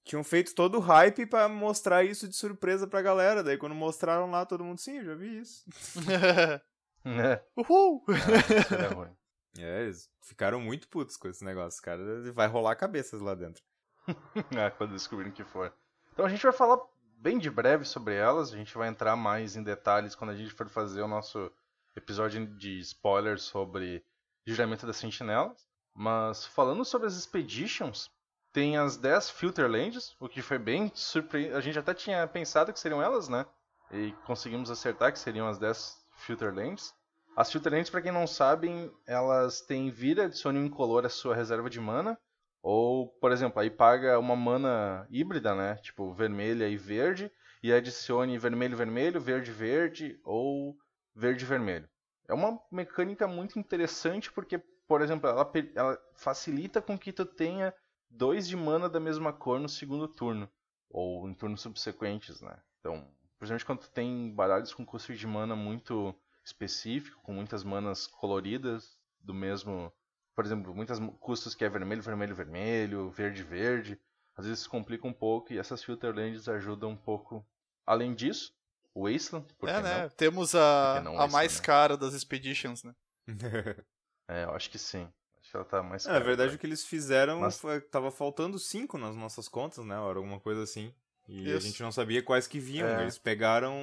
tinham feito todo o hype pra mostrar isso de surpresa pra galera. Daí quando mostraram lá, todo mundo, sim, eu já vi isso. É, Uhul! isso era ruim. Eles ficaram muito putos com esse negócio, cara. Vai rolar cabeças lá dentro. Quando descobrirem que for. Então a gente vai falar bem de breve sobre elas, a gente vai entrar mais em detalhes quando a gente for fazer o nosso episódio de spoilers sobre Juramento das Sentinelas. Mas falando sobre as Expeditions, tem as 10 Filter Lands, o que foi bem surpreendente. A gente até tinha pensado que seriam elas, né? E conseguimos acertar que seriam as 10 Filter Lands. As Filter Lands, pra quem não sabem, elas têm vira, adicione um incolor à sua reserva de mana. Ou, por exemplo, aí paga uma mana híbrida, né? Tipo, vermelha e verde. E adicione vermelho, vermelho, verde, verde ou verde, vermelho. É uma mecânica muito interessante porque, por exemplo, ela facilita com que tu tenha 2 de mana da mesma cor no segundo turno. Ou em turnos subsequentes, né? Então, principalmente quando tu tem baralhos com custo de mana muito específico, com muitas manas coloridas do mesmo... Por exemplo, muitos custos que é vermelho, vermelho, vermelho, verde, verde. Às vezes se complica um pouco e essas Filter Lands ajudam um pouco. Além disso, o Wasteland, por que né? não? Temos Por que a não mais Wasteland, né? cara das Expeditions, né? Eu acho que sim. Acho que ela tá mais Na cara verdade, agora. o que eles fizeram Mas- tava faltando 5 nas nossas contas, né? Ou era alguma coisa assim. E a Isso. gente não sabia quais que vinham. É. Eles pegaram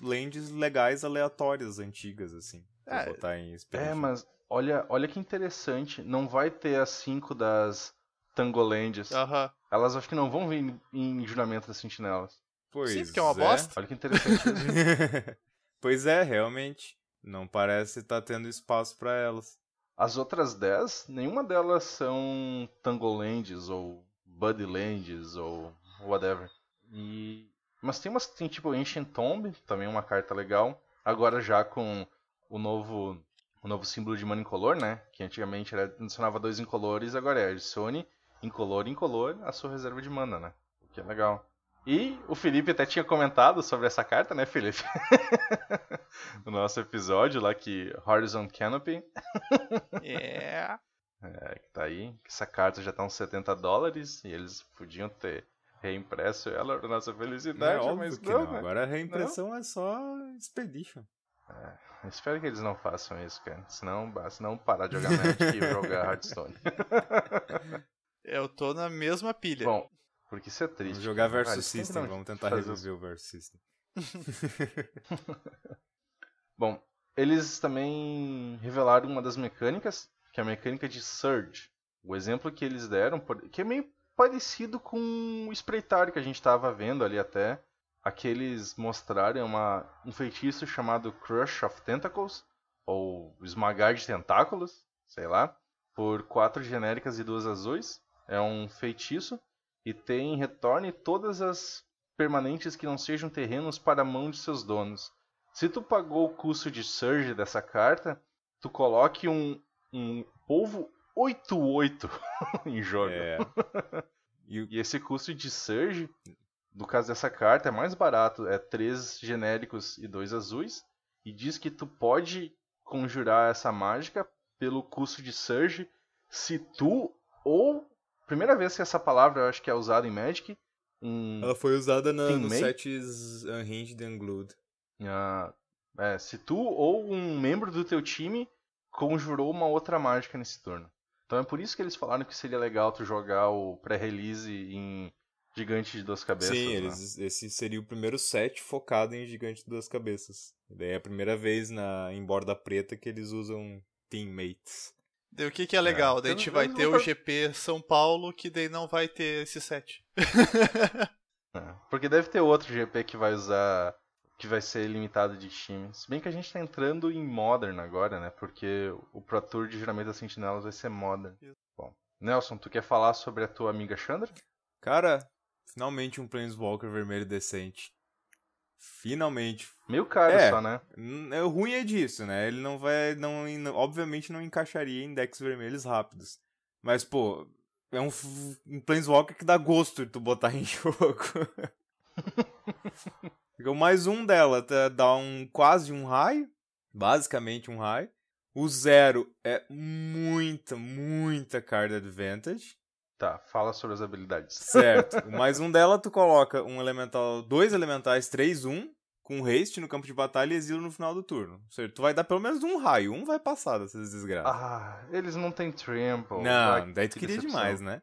lands legais aleatórias, antigas, assim. Pra É, botar em Expedition. mas olha que interessante. Não vai ter as 5 das Tangolands. Aham. Elas acho que não vão vir em Juramento das Sentinelas. Pois Sim, porque é uma bosta. Olha que interessante isso. Pois é, realmente. Não parece estar tendo espaço pra elas. As outras 10, nenhuma delas são Tangolands ou Buddylands ou whatever. Mas tem tipo Ancient Tomb, também uma carta legal. Agora já com o novo símbolo de mana incolor, né? Que antigamente adicionava 2 incolores, agora adicione incolor a sua reserva de mana, né? O que é legal. E o Felipe até tinha comentado sobre essa carta, né, Felipe? No nosso episódio lá que Horizon Canopy. É. Que tá aí. Essa carta já tá uns $70 e eles podiam ter reimpresso ela pra nossa Não é felicidade, óbvio mas que não, não. né? Agora a reimpressão é só Expedition. Eu espero que eles não façam isso, cara. Senão parar de jogar Magic e jogar Hearthstone. Eu tô na mesma pilha. Bom, porque isso é triste. Vamos jogar cara. versus Eles têm que System. dar um Vamos tentar fazer reviver o versus System. Bom, eles também revelaram uma das mecânicas, que é a mecânica de Surge. O exemplo que eles deram, que é meio parecido com o Espreitar que a gente estava vendo ali até. Aqueles mostraram um feitiço chamado Crush of Tentacles, ou Esmagar de Tentáculos, sei lá, por 4 genéricas e 2 azuis. É um feitiço e retorne todas as permanentes que não sejam terrenos para a mão de seus donos. Se tu pagou o custo de Surge dessa carta, tu coloque um polvo 8/8 em jogo. É. E esse custo de Surge, no caso dessa carta, é mais barato. É 3 genéricos e 2 azuis. E diz que tu pode conjurar essa mágica pelo custo de Surge se tu ou... Primeira vez que essa palavra eu acho que é usada em Magic. Ela foi usada nos Teammate? sets Unhinged and Glued. Se tu ou um membro do teu time conjurou uma outra mágica nesse turno. Então é por isso que eles falaram que seria legal tu jogar o pré-release em Gigante de Duas Cabeças. Sim, né? esse seria o primeiro set focado em Gigante de Duas Cabeças. E daí é a primeira vez em Borda Preta que eles usam Teammates. Daí o que é legal? Daí a gente vai ter o não- GP São Paulo, que daí não vai ter esse set. Porque deve ter outro GP que vai usar... que vai ser limitado de time. Se bem que a gente tá entrando em Modern agora, né? Porque o Pro Tour de Juramento das Sentinelas vai ser Modern. Isso. Bom, Nelson, tu quer falar sobre a tua amiga Chandra? Cara, finalmente um Planeswalker vermelho decente. Finalmente. Meio caro só, né? O ruim é disso, né? Ele não vai... obviamente não encaixaria em decks vermelhos rápidos. Mas, pô, é um Planeswalker que dá gosto de tu botar em jogo. O mais um dela dá quase um raio. Basicamente um raio. O 0 é muita card advantage. Tá, fala sobre as habilidades. Certo. O mais um dela, tu coloca dois elementais 3/1 com haste no campo de batalha e exilo no final do turno. Ou seja, tu vai dar pelo menos um raio. Um vai passar dessas desgraças. Ah, eles não têm trample. Não, daí tu queria demais, né?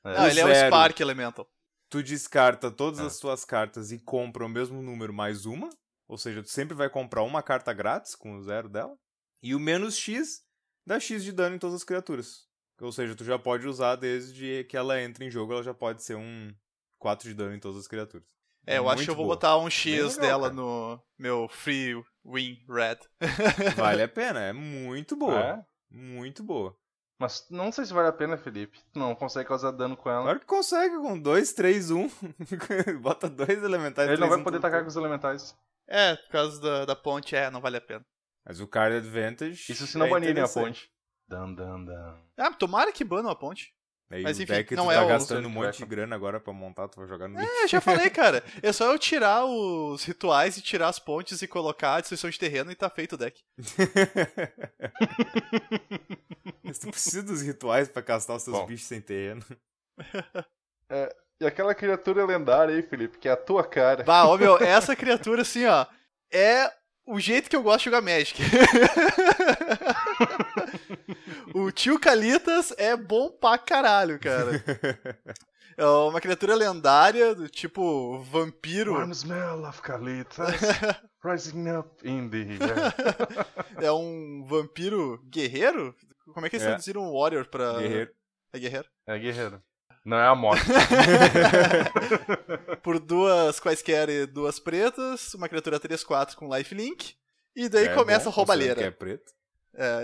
Não, ele é o Spark Elemental. Tu descarta todas as tuas cartas e compra o mesmo número mais uma. Ou seja, tu sempre vai comprar uma carta grátis com o 0 dela. E o menos X dá X de dano em todas as criaturas. Ou seja, tu já pode usar desde que ela entre em jogo, ela já pode ser um 4 de dano em todas as criaturas. Eu acho que eu vou botar um X legal, dela cara. no meu Free Win Red. Vale a pena, é muito boa. É? Muito boa. Mas não sei se vale a pena, Felipe. Tu não consegue causar dano com ela. Claro que consegue com 2, 3, 1. Bota 2 elementais. Ele não 3, vai 1 poder tudo. atacar com os elementais. Por causa da ponte, não vale a pena. Mas o card advantage. Isso se não é banirem a interessante. ponte. Dan. Tomara que banam a ponte. Aí Mas o enfim, deck não tu é tá o- gastando um monte de grana agora pra montar, tu vai jogar no lixo. Já falei, cara. É só eu tirar os rituais e tirar as pontes e colocar a destruição de terreno e tá feito o deck. Mas tu precisa dos rituais pra castar os seus Bom. bichos sem terreno. E aquela criatura lendária aí, Felipe, que é a tua cara. Essa criatura assim, ó, é o jeito que eu gosto de jogar Magic. O tio Kalitas é bom pra caralho, cara. É uma criatura lendária, do tipo vampiro. Warm smell of Kalitas rising up in the air. É um vampiro guerreiro? Como é que eles traduziram um warrior pra... Guerreiro. É guerreiro? É guerreiro. Não é a moto. Por duas quaisquer e duas pretas, uma criatura 3/4 com lifelink. E daí começa a roubalheira. Que é preto.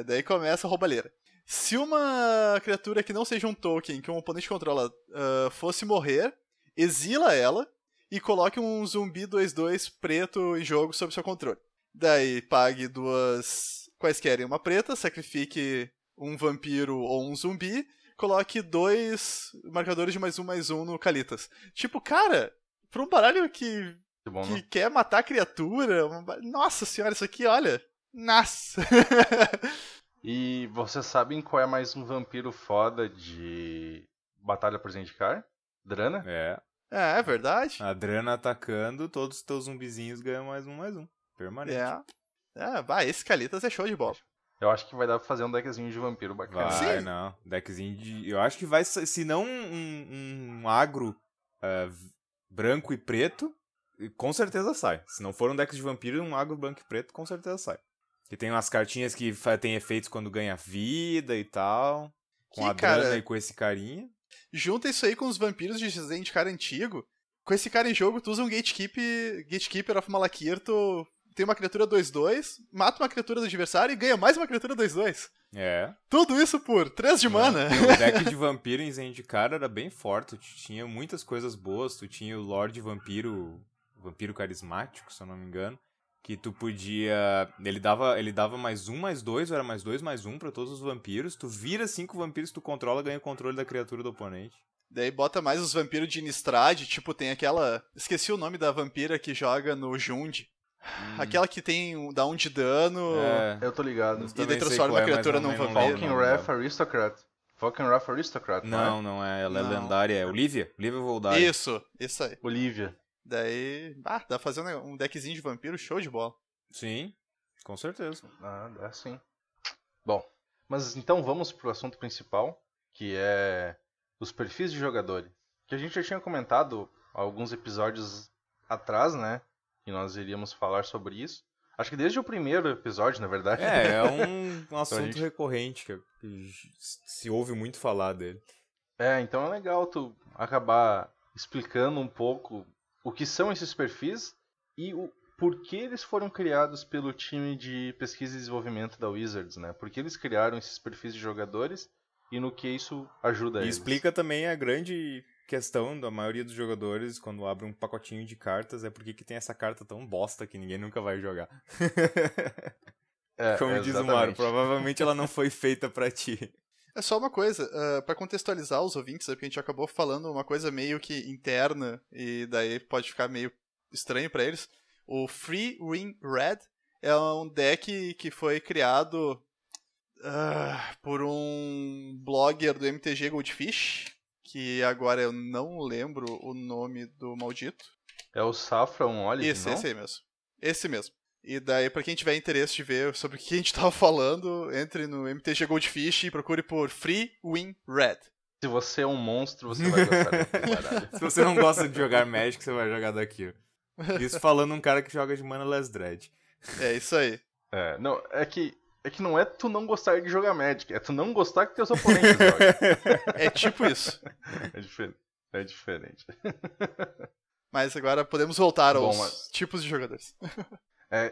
Daí começa a roubalheira. Se uma criatura que não seja um token, que um oponente controla, fosse morrer, exila ela e coloque um zumbi 2/2 preto em jogo sob seu controle. Daí pague duas quaisquer e uma preta, sacrifique um vampiro ou um zumbi, coloque 2 marcadores de +1/+1 no Kalitas. Tipo, cara, pra um baralho que Que bom, que né? quer matar a criatura. Nossa senhora, isso aqui, olha. Nossa. E vocês sabem qual é mais um vampiro foda de Batalha por Zendikar? Drana? É verdade. A Drana atacando, todos os teus zumbizinhos ganham +1/+1. Permanente. Esse Kalitas é show de bola. Eu acho que vai dar pra fazer um deckzinho de vampiro bacana. Vai, Sim. não. Deckzinho de... Eu acho que vai... Se não um agro branco e preto, com certeza sai. Se não for um deck de vampiro, um agro branco e preto, com certeza sai. Que tem umas cartinhas que tem efeitos quando ganha vida e tal. Com Que, a Drana cara, e com esse carinha. Junta isso aí com os vampiros de Zendikar antigo. Com esse cara em jogo, tu usa um Gatekeeper of Malakir, tu tem uma criatura 2/2, mata uma criatura do adversário e ganha mais uma criatura 2/2. É. Tudo isso por 3 de mana. O deck de vampiro em Zendikar era bem forte. Tu tinha muitas coisas boas. Tu tinha o Lorde Vampiro carismático, se eu não me engano. Que tu podia... Ele dava +1/+2, ou era +2/+1 pra todos os vampiros. Tu vira 5 vampiros, tu controla, ganha o controle da criatura do oponente. Daí bota mais os vampiros de Innistrad, tipo, tem aquela... Esqueci o nome da vampira que joga no Jund. Aquela que dá 1 de dano... Eu tô ligado. E daí Também sei transforma qual a criatura mas eu num não lembro vampiro. o Falcon nome Wrath dela. Aristocrat. Falcon Wrath Aristocrat, Não é. Ela Não. é lendária. É Olivia Voldari. Isso aí. Olivia. Daí, dá pra fazer um deckzinho de vampiro show de bola. Sim, com certeza. Dá sim. Bom, mas então vamos pro assunto principal, que é os perfis de jogadores. Que a gente já tinha comentado alguns episódios atrás, né? Que nós iríamos falar sobre isso. Acho que desde o primeiro episódio, na verdade. É um assunto gente- recorrente que se ouve muito falar dele. Então é legal tu acabar explicando um pouco o que são esses perfis e o porquê eles foram criados pelo time de pesquisa e desenvolvimento da Wizards, né? Porque eles criaram esses perfis de jogadores e no que isso ajuda E eles. explica também a grande questão da maioria dos jogadores quando abre um pacotinho de cartas, é porque que tem essa carta tão bosta que ninguém nunca vai jogar. Como diz o Mario, provavelmente ela não foi feita pra ti. É só uma coisa, pra contextualizar os ouvintes, porque a gente acabou falando uma coisa meio que interna, e daí pode ficar meio estranho pra eles. O Free Win Red é um deck que foi criado por um blogger do MTG Goldfish, que agora eu não lembro o nome do maldito. É o Saffron Olive, Esse, não? esse aí mesmo. Esse mesmo. E daí, pra quem tiver interesse de ver sobre o que a gente tava falando, entre no MTG Goldfish e procure por Free Win Red. Se você é um monstro, você vai gostar daquele baralho. Se você não gosta de jogar Magic, você vai jogar daqui. Isso falando um cara que joga de Manaless Dread. É isso aí. Não, é que não é tu não gostar de jogar Magic, é tu não gostar que teus oponentes joguem. É tipo isso. É diferente. Mas agora podemos voltar aos tipos de jogadores.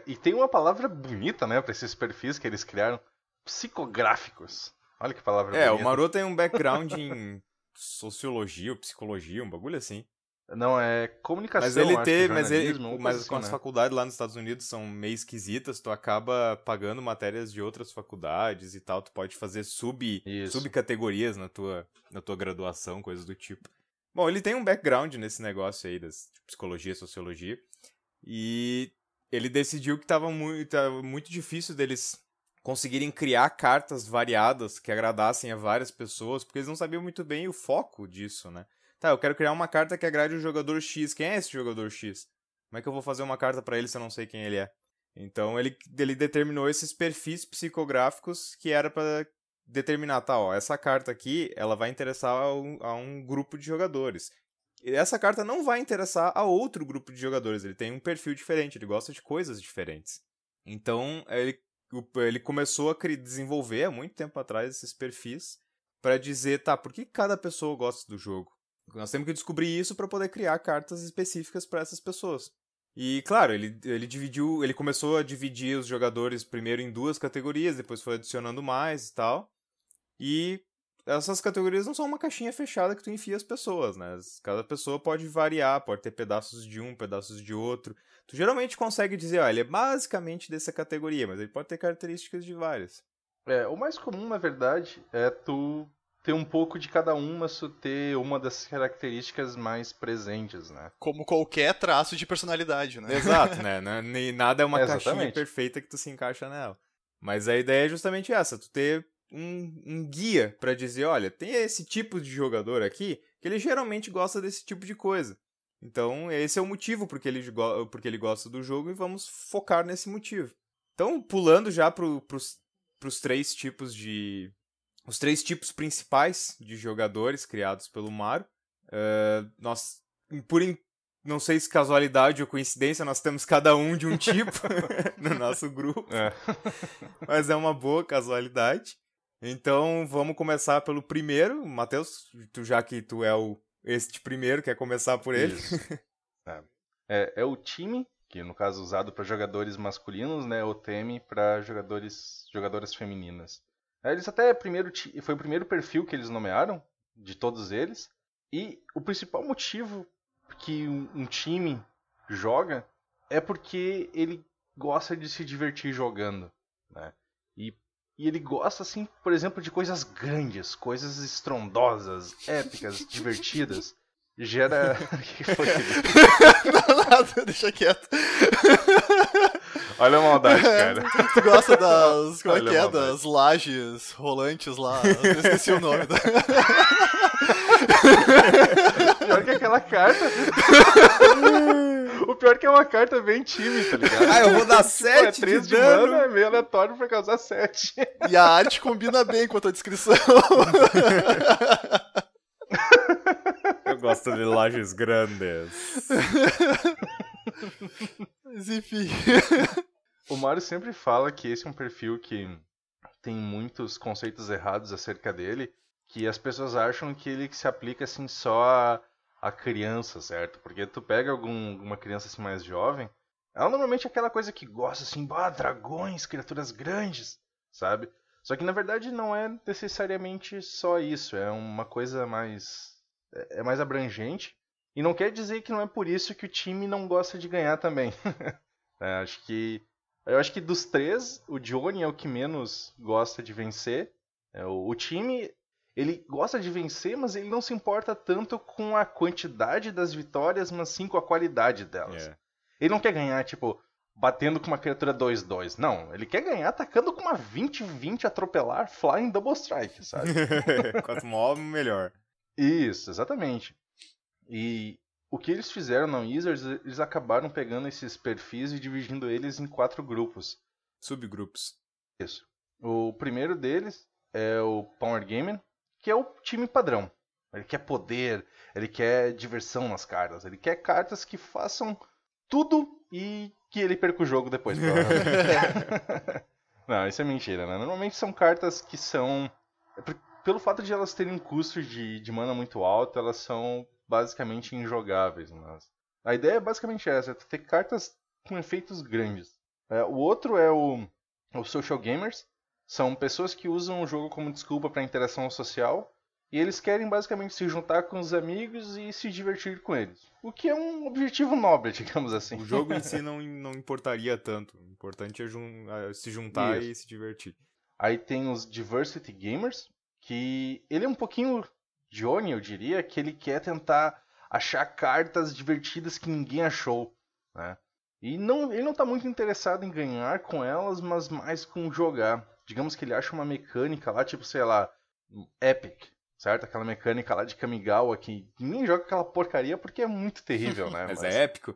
E tem uma palavra bonita, né, pra esses perfis que eles criaram. Psicográficos. Olha que palavra bonita. O Maru tem um background em sociologia ou psicologia, um bagulho assim. Não, é comunicação, mas com as faculdades lá nos Estados Unidos são meio esquisitas, tu acaba pagando matérias de outras faculdades e tal, tu pode fazer subcategorias na tua graduação, coisas do tipo. Bom, ele tem um background nesse negócio aí das psicologia, sociologia, e ele decidiu que tava muito difícil deles conseguirem criar cartas variadas que agradassem a várias pessoas, porque eles não sabiam muito bem o foco disso, né? Tá, eu quero criar uma carta que agrade o jogador X. Quem é esse jogador X? Como é que eu vou fazer uma carta pra ele se eu não sei quem ele é? Então ele determinou esses perfis psicográficos que era pra determinar, essa carta aqui, ela vai interessar a um grupo de jogadores. Essa carta não vai interessar a outro grupo de jogadores, ele tem um perfil diferente, ele gosta de coisas diferentes. Então ele começou a desenvolver há muito tempo atrás esses perfis pra dizer, por que cada pessoa gosta do jogo? Nós temos que descobrir isso para poder criar cartas específicas para essas pessoas. E, claro, ele começou a dividir os jogadores primeiro em 2 categorias, depois foi adicionando mais e tal. E essas categorias não são uma caixinha fechada que tu enfia as pessoas, né? Cada pessoa pode variar, pode ter pedaços de um, pedaços de outro. Tu geralmente consegue dizer, ele é basicamente dessa categoria, mas ele pode ter características de várias. O mais comum, na verdade, é tu ter um pouco de cada um, mas tu ter uma das características mais presentes, né? Como qualquer traço de personalidade, né? Exato, né? Nada é uma caixinha perfeita que tu se encaixa nela. Mas a ideia é justamente essa, tu ter um guia pra dizer, olha, tem esse tipo de jogador aqui que ele geralmente gosta desse tipo de coisa. Então, esse é o motivo porque ele gosta do jogo e vamos focar nesse motivo. Então, pulando já pros 3 tipos de... Os 3 tipos principais de jogadores criados pelo Maru. Nós, não sei se casualidade ou coincidência, nós temos cada um de um tipo no nosso grupo. Mas é uma boa casualidade. Então, vamos começar pelo primeiro. Matheus, já que tu é este primeiro, quer começar por ele? É o time, que no caso usado para jogadores masculinos, né? O TM para jogadoras femininas. Eles até foi o primeiro perfil que eles nomearam, de todos eles. E o principal motivo que um time joga é porque ele gosta de se divertir jogando, né? E ele gosta, assim, por exemplo, de coisas grandes, coisas estrondosas, épicas, divertidas. Gera... O que foi, Felipe? Não, nada, deixa quieto. Olha a maldade, cara. Tu gosta das... Como é que é? Das lajes rolantes lá. Eu esqueci o nome. Pior que aquela carta... O pior que é uma carta bem time, tá ligado? Eu vou dar 7 3 de dano. dano. É meio aleatório pra causar 7. E a arte combina bem com a tua descrição. Eu gosto de lajes grandes. Mas enfim. O Mario sempre fala que esse é um perfil que tem muitos conceitos errados acerca dele, que as pessoas acham que ele se aplica assim só a criança, certo? Porque tu pega alguma criança assim mais jovem, ela normalmente é aquela coisa que gosta assim, dragões, criaturas grandes, sabe? Só que na verdade não é necessariamente só isso, é uma coisa mais é mais abrangente e não quer dizer que não é por isso que o time não gosta de ganhar também. Eu acho que dos três, o Johnny é o que menos gosta de vencer. O time, ele gosta de vencer, mas ele não se importa tanto com a quantidade das vitórias, mas sim com a qualidade delas. Ele não quer ganhar, tipo, batendo com uma criatura 2/2. Não, ele quer ganhar atacando com uma 20/20, atropelar, flying double strike, sabe? Quanto maior, melhor. Isso, exatamente. E o que eles fizeram na Wizards, eles acabaram pegando esses perfis e dividindo eles em 4 grupos. Subgrupos. Isso. O primeiro deles é o Power Gaming, que é o time padrão. Ele quer poder, ele quer diversão nas cartas, ele quer cartas que façam tudo e que ele perca o jogo depois, provavelmente. Não, isso é mentira, né? Normalmente são cartas que são... Pelo fato de elas terem um custo de mana muito alto, elas são basicamente injogáveis. Mas a ideia é basicamente essa, é ter cartas com efeitos grandes. O outro é o Social Gamers. São pessoas que usam o jogo como desculpa para interação social. E eles querem basicamente se juntar com os amigos e se divertir com eles. O que é um objetivo nobre, digamos assim. O jogo em si não importaria tanto. O importante é se juntar e se divertir. Aí tem os Diversity Gamers, que ele é um pouquinho Johnny, eu diria, que ele quer tentar achar cartas divertidas que ninguém achou, né? E ele não está muito interessado em ganhar com elas, mas mais com jogar. Digamos que ele acha uma mecânica lá, tipo, sei lá, Epic, certo? Aquela mecânica lá de Kamigawa que ninguém joga aquela porcaria porque é muito terrível, né? Mas é épico.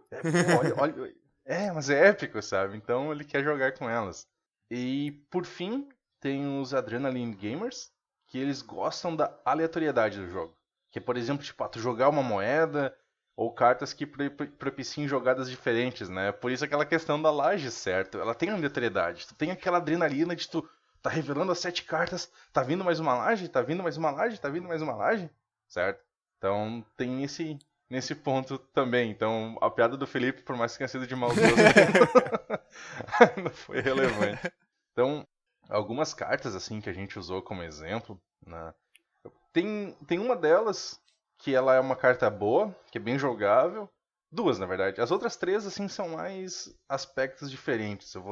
Mas é épico, sabe? Então ele quer jogar com elas. E, por fim, tem os Adrenaline Gamers, que eles gostam da aleatoriedade do jogo. Que é, por exemplo, tipo, tu jogar uma moeda ou cartas que propiciem jogadas diferentes, né? Por isso aquela questão da laje, certo? Ela tem aleatoriedade. Tu tem aquela adrenalina de tu tá revelando as 7 cartas, tá vindo mais uma laje, tá vindo mais uma laje, tá vindo mais uma laje, certo? Então tem nesse ponto também. Então a piada do Felipe, por mais que tenha sido de mau gosto, não foi relevante. Então, algumas cartas assim que a gente usou como exemplo, né? Tem uma delas que ela é uma carta boa, que é bem jogável. 2, na verdade. As outras 3 assim são mais aspectos diferentes. Eu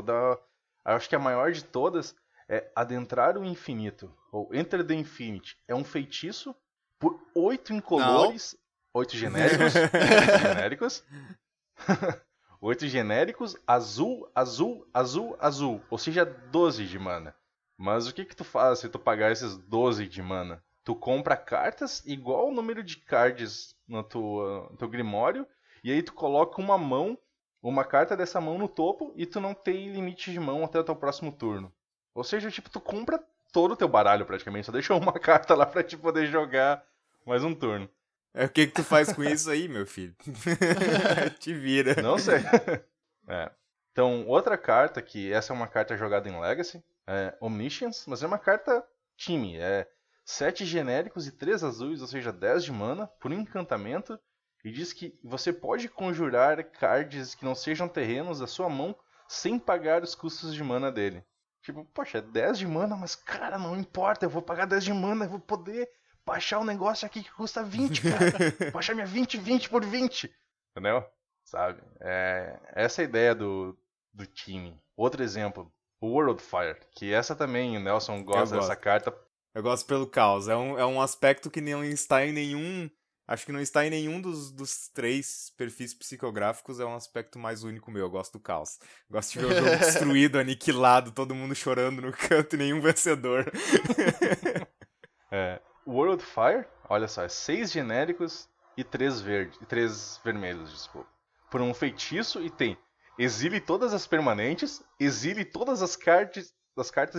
acho que a maior de todas é Adentrar o Infinito, ou Enter the Infinity. É um feitiço por 8 incolores, 8 genéricos, 8 genéricos, azul, azul, azul, azul. Ou seja, 12 de mana. Mas o que tu faz se tu pagar esses 12 de mana? Tu compra cartas igual o número de cards no teu Grimório, e aí tu coloca uma carta dessa mão no topo, e tu não tem limite de mão até o teu próximo turno. Ou seja, tipo, tu compra todo o teu baralho praticamente, só deixa uma carta lá pra te poder jogar mais um turno. O que tu faz com isso aí, meu filho? Te vira. Não sei. Então, outra carta, que essa é uma carta jogada em Legacy, é Omniscience, mas é uma carta time, 7 genéricos e 3 azuis, ou seja, 10 de mana, por um encantamento, e diz que você pode conjurar cards que não sejam terrenos da sua mão sem pagar os custos de mana dele. Tipo, poxa, 10 de mana, mas cara, não importa, eu vou pagar 10 de mana, eu vou poder baixar um negócio aqui que custa 20, cara. Baixar minha 20 por 20. Entendeu? Sabe? Essa é a ideia do time. Outro exemplo, o World Fire, que essa também o Nelson gosta dessa carta. Eu gosto pelo caos. É um aspecto que não está em nenhum... Acho que não está em nenhum dos 3 perfis psicográficos, é um aspecto mais único meu. Eu gosto do caos. Gosto de ver o jogo destruído, aniquilado, todo mundo chorando no canto e nenhum vencedor. World Fire, olha só, 6 genéricos e 3 vermelhos, desculpa. Por um feitiço e tem exile todas as permanentes, exile todas as cartas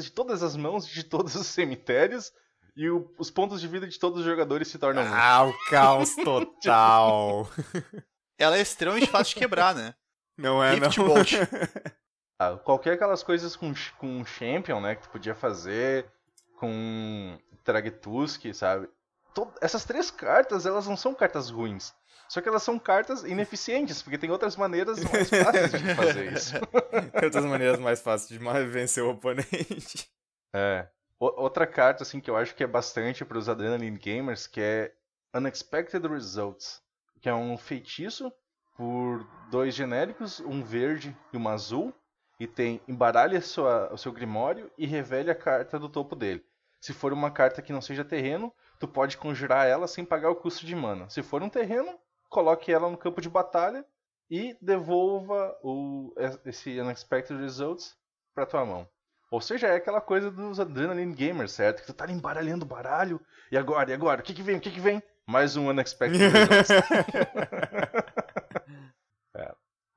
de todas as mãos de todos os cemitérios, e os pontos de vida de todos os jogadores se tornam 1. O caos total. Ela é extremamente fácil de quebrar, né? Não é, Rift não. Bolt. Qualquer aquelas coisas com Champion, né, que tu podia fazer, com Tragtusk, sabe? Essas 3 cartas, elas não são cartas ruins. Só que elas são cartas ineficientes, porque tem outras maneiras mais fáceis de fazer isso. Outras maneiras mais fáceis de vencer o oponente. Outra carta, assim, que eu acho que é bastante para os Adrenaline Gamers, que é Unexpected Results, que é um feitiço por 2 genéricos, um verde e uma azul, e tem embaralhe o seu Grimório e revele a carta do topo dele. Se for uma carta que não seja terreno, tu pode conjurar ela sem pagar o custo de mana. Se for um terreno, coloque ela no campo de batalha e devolva esse Unexpected Results para tua mão. Ou seja, é aquela coisa dos Adrenaline Gamers, certo? Que tu tá ali embaralhando o baralho, e agora? O que que vem? Mais um Unexpected Results.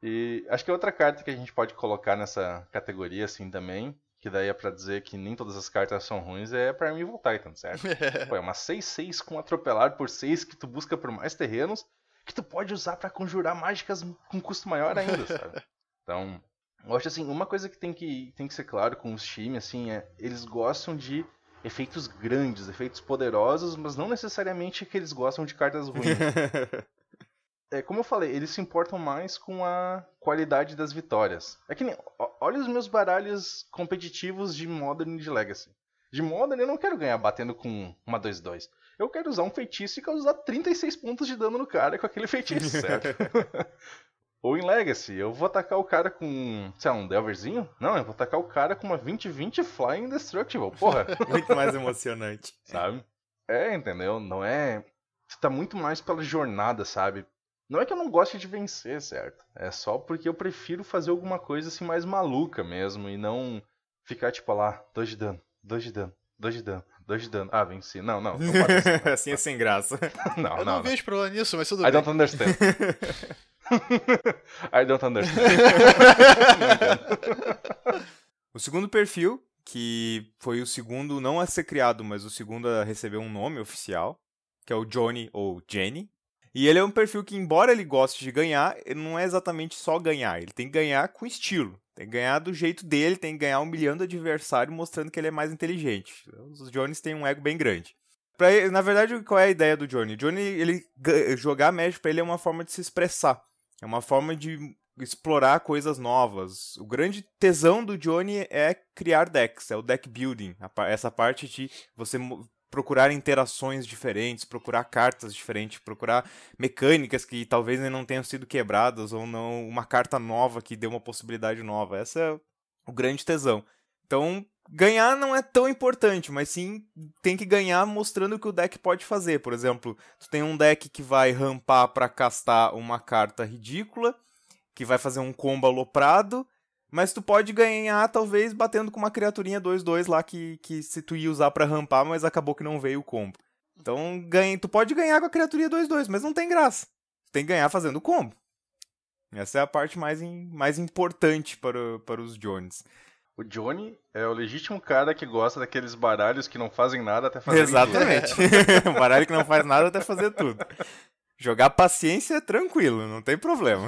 E acho que outra carta que a gente pode colocar nessa categoria, assim, também, que daí é pra dizer que nem todas as cartas são ruins, é Primeval Titan, certo? Pô, é uma 6/6 com atropelar por 6 que tu busca por mais terrenos, que tu pode usar pra conjurar mágicas com custo maior ainda, sabe? Então, eu acho assim, uma coisa que tem que ser claro com os times, assim, eles gostam de efeitos grandes, efeitos poderosos, mas não necessariamente que eles gostam de cartas ruins. Como eu falei, eles se importam mais com a qualidade das vitórias. É que nem, olha os meus baralhos competitivos de Modern e de Legacy. De Modern eu não quero ganhar batendo com uma 2/2. Eu quero usar um feitiço e causar 36 pontos de dano no cara com aquele feitiço, certo? Ou em Legacy, eu vou atacar o cara com, sei lá, um Delverzinho? Não, eu vou atacar o cara com uma 20/20 Flying Indestructible, porra. Muito mais emocionante. Sabe? Entendeu? Não é... Você tá muito mais pela jornada, sabe? Não é que eu não goste de vencer, certo? É só porque eu prefiro fazer alguma coisa assim mais maluca mesmo e não ficar tipo lá, 2 de dano, 2 de dano, 2 de dano, 2 de dano. Ah, venci. Não pode ser. Assim é sem graça. Eu não vejo problema nisso, mas tudo bem. I don't understand. I don't understand. O segundo perfil, que foi o segundo não a ser criado, mas o segundo a receber um nome oficial, que é o Johnny ou Jenny. E ele é um perfil que, embora ele goste de ganhar, ele não é exatamente só ganhar. Ele tem que ganhar com estilo. Tem que ganhar do jeito dele, tem que ganhar humilhando o adversário, mostrando que ele é mais inteligente. Os Johnnies têm um ego bem grande. Na verdade, qual é a ideia do Johnny? Johnny, jogar Magic pra ele é uma forma de se expressar. É uma forma de explorar coisas novas. O grande tesão do Johnny é criar decks, é o deck building. Essa parte de você procurar interações diferentes, procurar cartas diferentes, procurar mecânicas que talvez não tenham sido quebradas ou não, uma carta nova que dê uma possibilidade nova. Esse é o grande tesão. Então, ganhar não é tão importante, mas sim tem que ganhar mostrando o que o deck pode fazer. Por exemplo, tu tem um deck que vai rampar para castar uma carta ridícula, que vai fazer um combo aloprado, mas tu pode ganhar, talvez, batendo com uma criaturinha 2/2 lá que se tu ia usar pra rampar, mas acabou que não veio o combo. Então, tu pode ganhar com a criaturinha 2/2, mas não tem graça. Tu tem que ganhar fazendo o combo. Essa é a parte mais importante para os Johnnies. O Johnny é o legítimo cara que gosta daqueles baralhos que não fazem nada até fazer Exatamente. Um baralho que não faz nada até fazer tudo. Jogar paciência é tranquilo, não tem problema.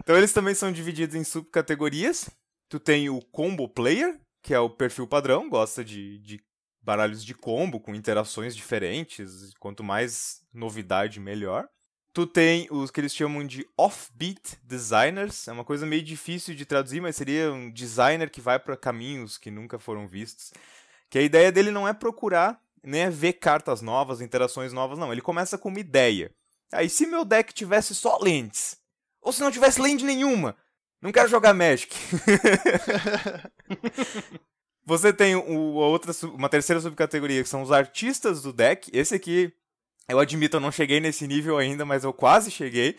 Então eles também são divididos em subcategorias. Tu tem o Combo Player, que é o perfil padrão, gosta de baralhos de combo, com interações diferentes. Quanto mais novidade, melhor. Tu tem os que eles chamam de Offbeat Designers. É uma coisa meio difícil de traduzir, mas seria um designer que vai para caminhos que nunca foram vistos. Que a ideia dele não é procurar, nem é ver cartas novas, interações novas, não. Ele começa com uma ideia. Aí, se meu deck tivesse só lentes... Ou se não tivesse land nenhuma. Não quero jogar Magic. Você tem uma terceira subcategoria, que são os artistas do deck. Esse aqui, eu admito, eu não cheguei nesse nível ainda, mas eu quase cheguei.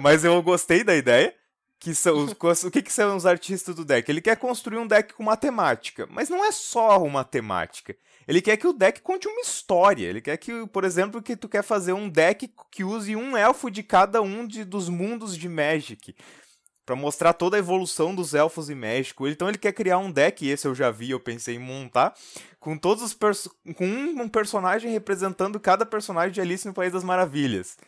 Mas eu gostei da ideia. O que são os artistas do deck? Ele quer construir um deck com matemática. Mas não é só uma temática. Ele quer que o deck conte uma história. Ele quer que, por exemplo, que tu quer fazer um deck que use um elfo de cada dos mundos de Magic. Pra mostrar toda a evolução dos elfos e Magic. Então ele quer criar um deck, esse eu já vi, eu pensei em montar, com todos com um personagem representando cada personagem de Alice no País das Maravilhas.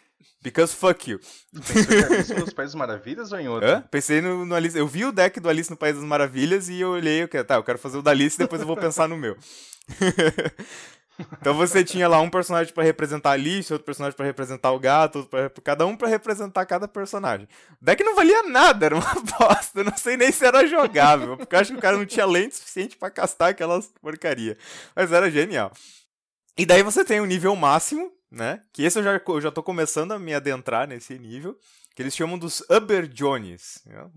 Because fuck you. Pensou em Alice nos País das Maravilhas ou em outro? Pensei no Alice. Eu vi o deck do Alice no País das Maravilhas e eu olhei, eu quero fazer o da Alice e depois eu vou pensar no meu. Então você tinha lá um personagem pra representar a Alice, outro personagem pra representar o gato, cada um pra representar cada personagem. O deck não valia nada, era uma bosta. Eu não sei nem se era jogável, porque eu acho que o cara não tinha lente suficiente pra castar aquelas porcaria. Mas era genial. E daí você tem o nível máximo, né? Que esse eu já tô começando a me adentrar nesse nível. Que eles chamam dos Uber Johnnies. Né?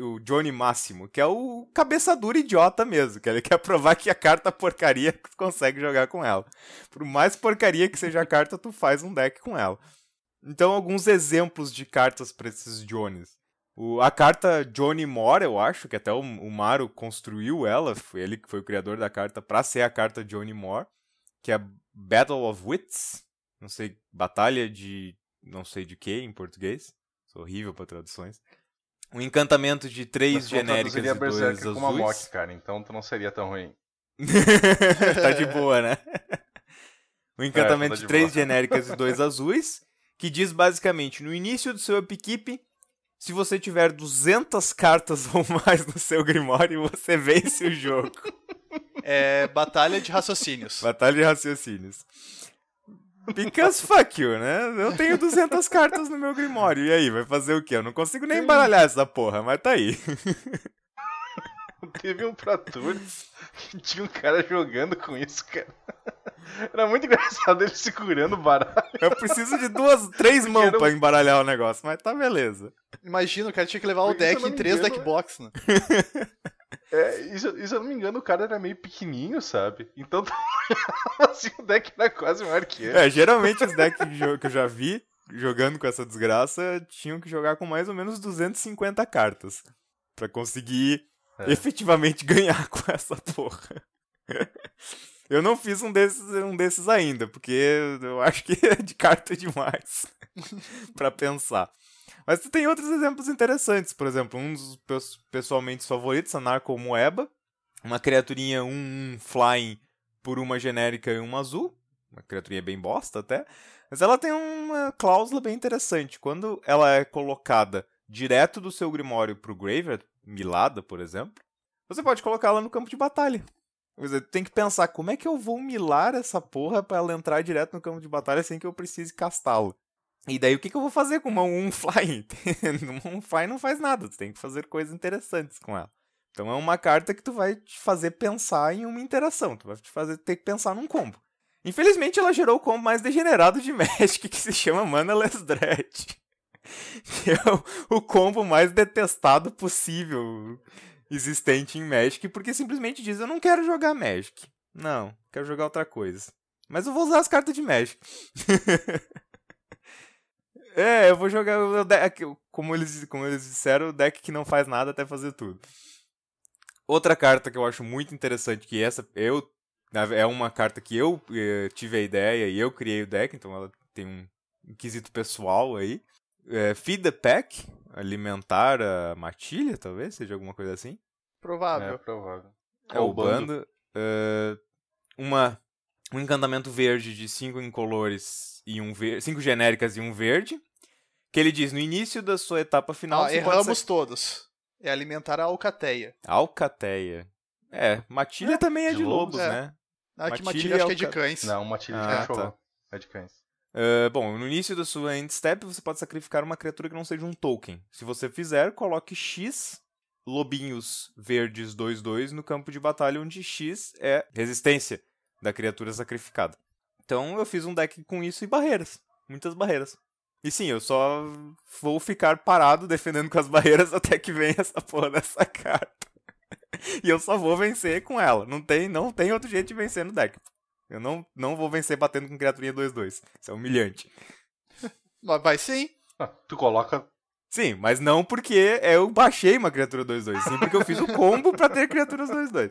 O Johnny máximo, que é o cabeça dura idiota mesmo. Que ele quer provar que a carta porcaria que tu consegue jogar com ela. Por mais porcaria que seja a carta, tu faz um deck com ela. Então, alguns exemplos de cartas pra esses Johnnies. A carta Johnny More, eu acho, que até o Maru construiu ela. Foi ele que foi o criador da carta pra ser a carta Johnny More. Que é Battle of Wits. Não sei, batalha de... não sei de que em português. Sou horrível pra traduções. Um encantamento de 3 genéricas e 2 azuis. Com uma mock, cara, então tu não seria tão ruim. Tá de boa, né? Um encantamento de 3 genéricas e 2 azuis. Que diz basicamente, no início do seu upkeep, se você tiver 200 cartas ou mais no seu Grimório, você vence o jogo. É batalha de raciocínios. Batalha de raciocínios. Because fuck you, né? Eu tenho 200 cartas no meu Grimório. E aí, vai fazer o quê? Eu não consigo nem embaralhar essa porra, mas tá aí. Teve um Pro Tour que tinha um cara jogando com isso, cara. Era muito engraçado ele segurando o baralho. Eu preciso de 3 mãos pra embaralhar o negócio, mas tá beleza. Imagina, o cara tinha que levar o deck em 3 deckbox, né? E se eu não me engano, o cara era meio pequenininho, sabe? Então, assim, o deck era quase maior que ele. Geralmente os decks que eu já vi jogando com essa desgraça tinham que jogar com mais ou menos 250 cartas pra conseguir efetivamente ganhar com essa porra. Eu não fiz um desses ainda, porque eu acho que é de carta demais pra pensar. Mas tem outros exemplos interessantes. Por exemplo, um dos pessoalmente favoritos, a Narco Moeba. Uma criaturinha, um flying por uma genérica e uma azul. Uma criaturinha bem bosta até. Mas ela tem uma cláusula bem interessante. Quando ela é colocada direto do seu Grimório pro Graveyard, milada, por exemplo, você pode colocá-la no campo de batalha. Você tem que pensar, como é que eu vou milar essa porra pra ela entrar direto no campo de batalha sem que eu precise castá-la? E daí o que eu vou fazer com uma 1-fly? Uma 1-fly não faz nada, tu tem que fazer coisas interessantes com ela. Então é uma carta que tu vai te fazer pensar em uma interação, tu vai te fazer ter que pensar num combo. Infelizmente ela gerou o combo mais degenerado de Magic, que se chama Manaless Dread. Que é o combo mais detestado possível existente em Magic, porque simplesmente diz, eu não quero jogar Magic. Não, quero jogar outra coisa. Mas eu vou usar as cartas de Magic. Eu vou jogar o deck, como eles disseram, o deck que não faz nada até fazer tudo. Outra carta que eu acho muito interessante, que é uma carta que eu tive a ideia e eu criei o deck, então ela tem um quesito pessoal aí. Feed the Pack, alimentar a matilha, talvez, seja alguma coisa assim. Provável. Provável. O bando. Um encantamento verde de 5 incolores e 5 genéricas e um verde. Que ele diz, no início da sua etapa final... erramos todos. É alimentar a alcateia. Alcateia. Matilha também é de lobos, né? Matilha acho que é de cães. Não, matilha de cachorro. Tá. É de cães. Bom, no início da sua end step, você pode sacrificar uma criatura que não seja um token. Se você fizer, coloque X lobinhos verdes 2/2 no campo de batalha, onde X é resistência da criatura sacrificada. Então eu fiz um deck com isso e barreiras. Muitas barreiras. E sim, eu só vou ficar parado defendendo com as barreiras até que venha essa porra dessa carta. E eu só vou vencer com ela. Não tem outro jeito de vencer no deck. Eu não vou vencer batendo com criaturinha 2/2. Isso é humilhante. Mas vai sim. Tu coloca... Sim, mas não porque eu baixei uma criatura 2/2. Sim, porque eu fiz o combo pra ter criaturas 2/2.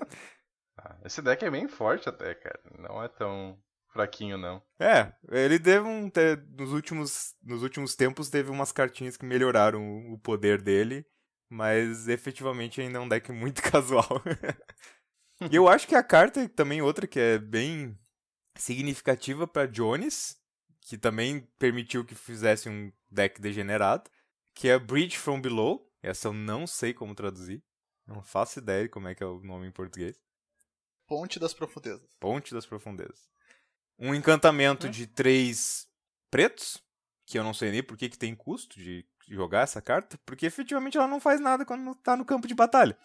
Esse deck é bem forte até, cara. Não é tão fraquinho, não. Ele nos últimos tempos teve umas cartinhas que melhoraram o poder dele, mas efetivamente ainda é um deck muito casual. E eu acho que a carta também outra que é bem significativa pra Jones, que também permitiu que fizesse um deck degenerado, que é Bridge from Below. Essa eu não sei como traduzir. Não faço ideia de como é que é o nome em português. Ponte das Profundezas. Ponte das Profundezas. um encantamento de 3 pretos, que eu não sei nem por que tem custo de jogar essa carta, porque efetivamente ela não faz nada quando tá no campo de batalha.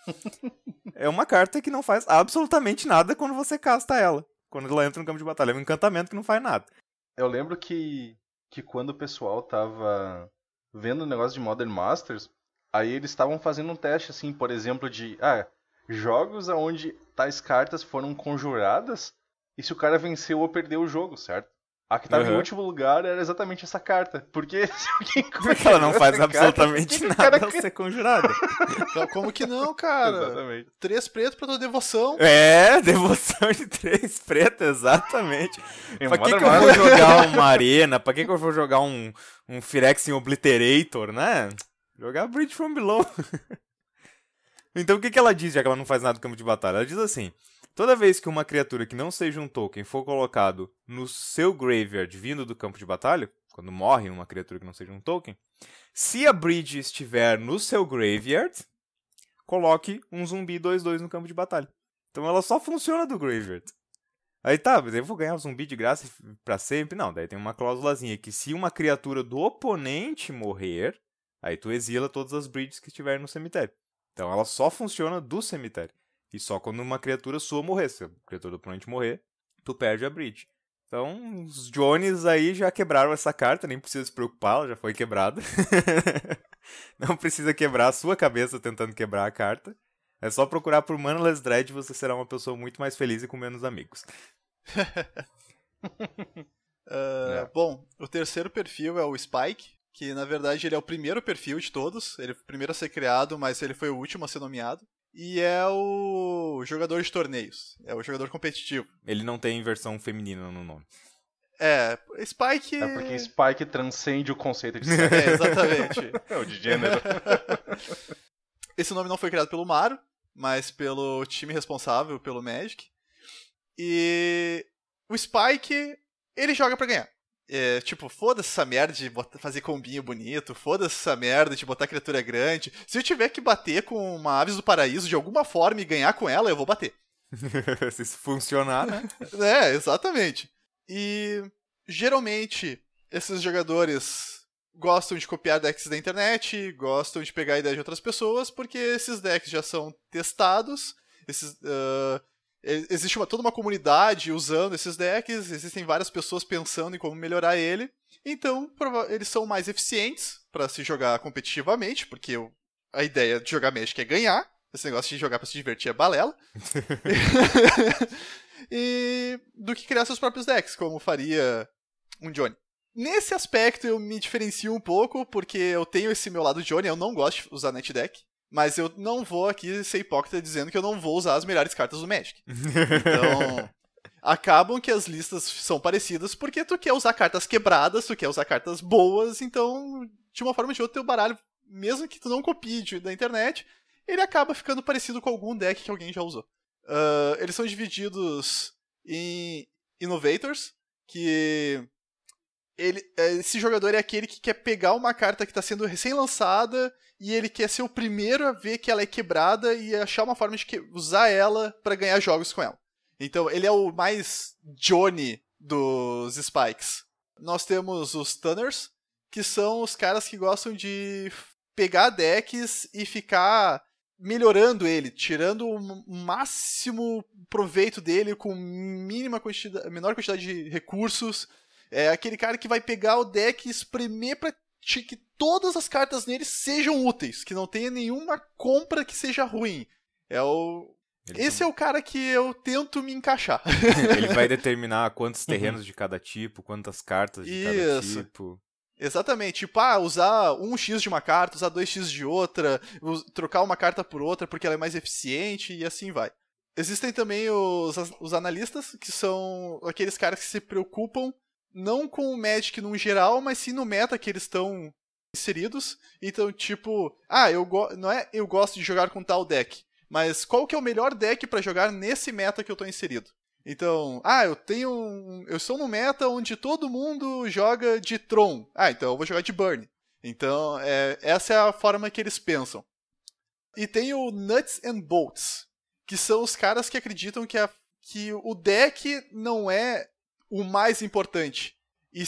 É uma carta que não faz absolutamente nada quando você casta ela, quando ela entra no campo de batalha. É um encantamento que não faz nada. Eu lembro que quando o pessoal tava vendo o negócio de Modern Masters, aí eles estavam fazendo um teste, assim, por exemplo, de jogos onde tais cartas foram conjuradas e se o cara venceu ou perdeu o jogo, certo? A que tava em último lugar era exatamente essa carta. Porque se alguém Porque ela não faz absolutamente nada ao ser conjurada. Como que não, cara? Exatamente. 3 pretos pra tua devoção. Devoção de 3 pretos, exatamente. Pra que eu Masters. vou jogar uma arena? Pra que eu vou jogar um Phyrexian Obliterator, né? Jogar Bridge from Below. Então o que ela diz, já que ela não faz nada no campo de batalha? Ela diz assim: toda vez que uma criatura que não seja um token for colocado no seu graveyard vindo do campo de batalha, quando morre uma criatura que não seja um token, se a Bridge estiver no seu graveyard, coloque um zumbi 2/2 no campo de batalha. Então ela só funciona do graveyard. Aí tá, mas eu vou ganhar um zumbi de graça pra sempre? Não, daí tem uma cláusulazinha que se uma criatura do oponente morrer, aí tu exila todas as Bridges que estiverem no cemitério. Então ela só funciona do cemitério. E só quando uma criatura sua morrer. Se a criatura do oponente morrer, tu perde a Bridge. Então, os Jones aí já quebraram essa carta, nem precisa se preocupar, ela já foi quebrada. Não precisa quebrar a sua cabeça tentando quebrar a carta. É só procurar por Manaless Dread e você será uma pessoa muito mais feliz e com menos amigos. Bom, o terceiro perfil é o Spike, que na verdade ele é o primeiro perfil de todos. Ele foi o primeiro a ser criado, mas ele foi o último a ser nomeado. E é o jogador de torneios. É o jogador competitivo. Ele não tem versão feminina no nome. Spike... É porque Spike transcende o conceito de sexo. Exatamente. O de gênero. Esse nome não foi criado pelo Maru, mas pelo time responsável pelo Magic. E o Spike, ele joga pra ganhar. Foda-se essa merda de fazer combinho bonito, foda-se essa merda de botar criatura grande. Se eu tiver que bater com uma Aves do Paraíso de alguma forma e ganhar com ela, eu vou bater. Se isso funcionar, né? Exatamente. E geralmente esses jogadores gostam de copiar decks da internet, gostam de pegar a ideia de outras pessoas, porque esses decks já são testados, existe toda uma comunidade usando esses decks, existem várias pessoas pensando em como melhorar ele, então eles são mais eficientes para se jogar competitivamente, porque a ideia de jogar Magic é ganhar, esse negócio de jogar para se divertir é balela, e do que criar seus próprios decks, como faria um Johnny. Nesse aspecto eu me diferencio um pouco, porque eu tenho esse meu lado Johnny, eu não gosto de usar net deck. Mas eu não vou aqui ser hipócrita dizendo que eu não vou usar as melhores cartas do Magic. Então, acabam que as listas são parecidas porque tu quer usar cartas quebradas, tu quer usar cartas boas, então, de uma forma ou de outra, teu baralho, mesmo que tu não copie da internet, ele acaba ficando parecido com algum deck que alguém já usou. Eles são divididos em Innovators, que esse jogador é aquele que quer pegar uma carta que está sendo recém-lançada e ele quer ser o primeiro a ver que ela é quebrada e achar uma forma de usar ela para ganhar jogos com ela. Então, ele é o mais Johnny dos Spikes. Nós temos os Tunners, que são os caras que gostam de pegar decks e ficar melhorando ele, tirando o máximo proveito dele com menor quantidade de recursos. É aquele cara que vai pegar o deck e espremer pra que todas as cartas nele sejam úteis, que não tenha nenhuma compra que seja ruim. Esse é o cara que eu tento me encaixar. Ele vai determinar quantos terrenos de cada tipo, quantas cartas de cada tipo. Exatamente. Usar 1x de uma carta, usar 2x de outra, trocar uma carta por outra porque ela é mais eficiente e assim vai. Existem também os analistas, que são aqueles caras que se preocupam não com o Magic no geral, mas sim no meta que eles estão inseridos. Então, eu gosto de jogar com tal deck, mas qual que é o melhor deck para jogar nesse meta que eu tô inserido? Então, eu estou num meta onde todo mundo joga de Tron. Então eu vou jogar de Burn. Então, essa é a forma que eles pensam. E tem o Nuts and Bolts, que são os caras que acreditam que o deck não é o mais importante. E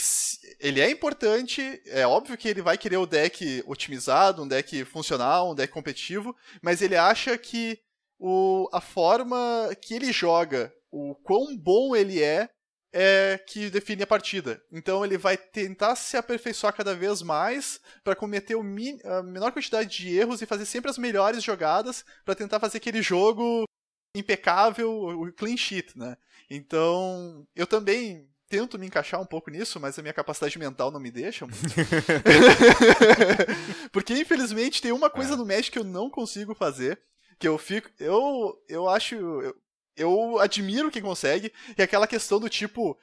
ele é importante, é óbvio que ele vai querer o deck otimizado, um deck funcional, um deck competitivo, mas ele acha que a forma que ele joga, o quão bom ele é que define a partida. Então ele vai tentar se aperfeiçoar cada vez mais para cometer a menor quantidade de erros e fazer sempre as melhores jogadas para tentar fazer aquele jogo impecável, o clean sheet, né? Então, eu também tento me encaixar um pouco nisso, mas a minha capacidade mental não me deixa. Porque, infelizmente, tem uma coisa no Magic que eu não consigo fazer, que eu fico... Eu acho... Eu admiro quem consegue, que é aquela questão do tipo...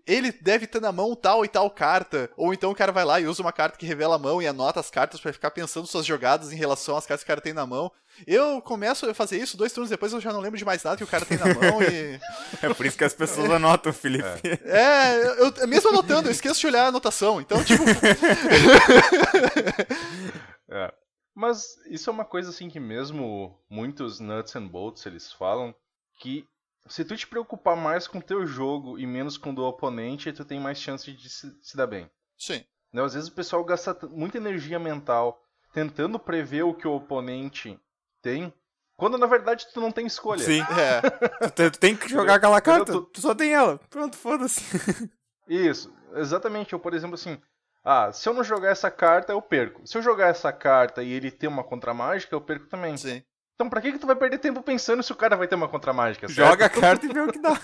ele deve ter na mão tal e tal carta, ou então o cara vai lá e usa uma carta que revela a mão e anota as cartas pra ficar pensando suas jogadas em relação às cartas que o cara tem na mão. Eu começo a fazer isso, 2 turnos depois eu já não lembro de mais nada que o cara tem na mão e... É por isso que as pessoas anotam, Felipe. Eu mesmo anotando, eu esqueço de olhar a anotação, então tipo... Mas isso é uma coisa assim que mesmo muitos nuts and bolts eles falam, que se tu te preocupar mais com o teu jogo e menos com o do oponente, tu tem mais chance de se dar bem. Sim. Né? Às vezes o pessoal gasta muita energia mental tentando prever o que o oponente tem, quando na verdade tu não tem escolha. Sim. Tu tem que jogar aquela carta, tu só tem ela. Pronto, foda-se. Isso, exatamente. Eu, por exemplo, assim... se eu não jogar essa carta, eu perco. Se eu jogar essa carta e ele ter uma contramágica, eu perco também. Sim. Então pra que tu vai perder tempo pensando se o cara vai ter uma contramágica? Joga a carta e vê o que dá.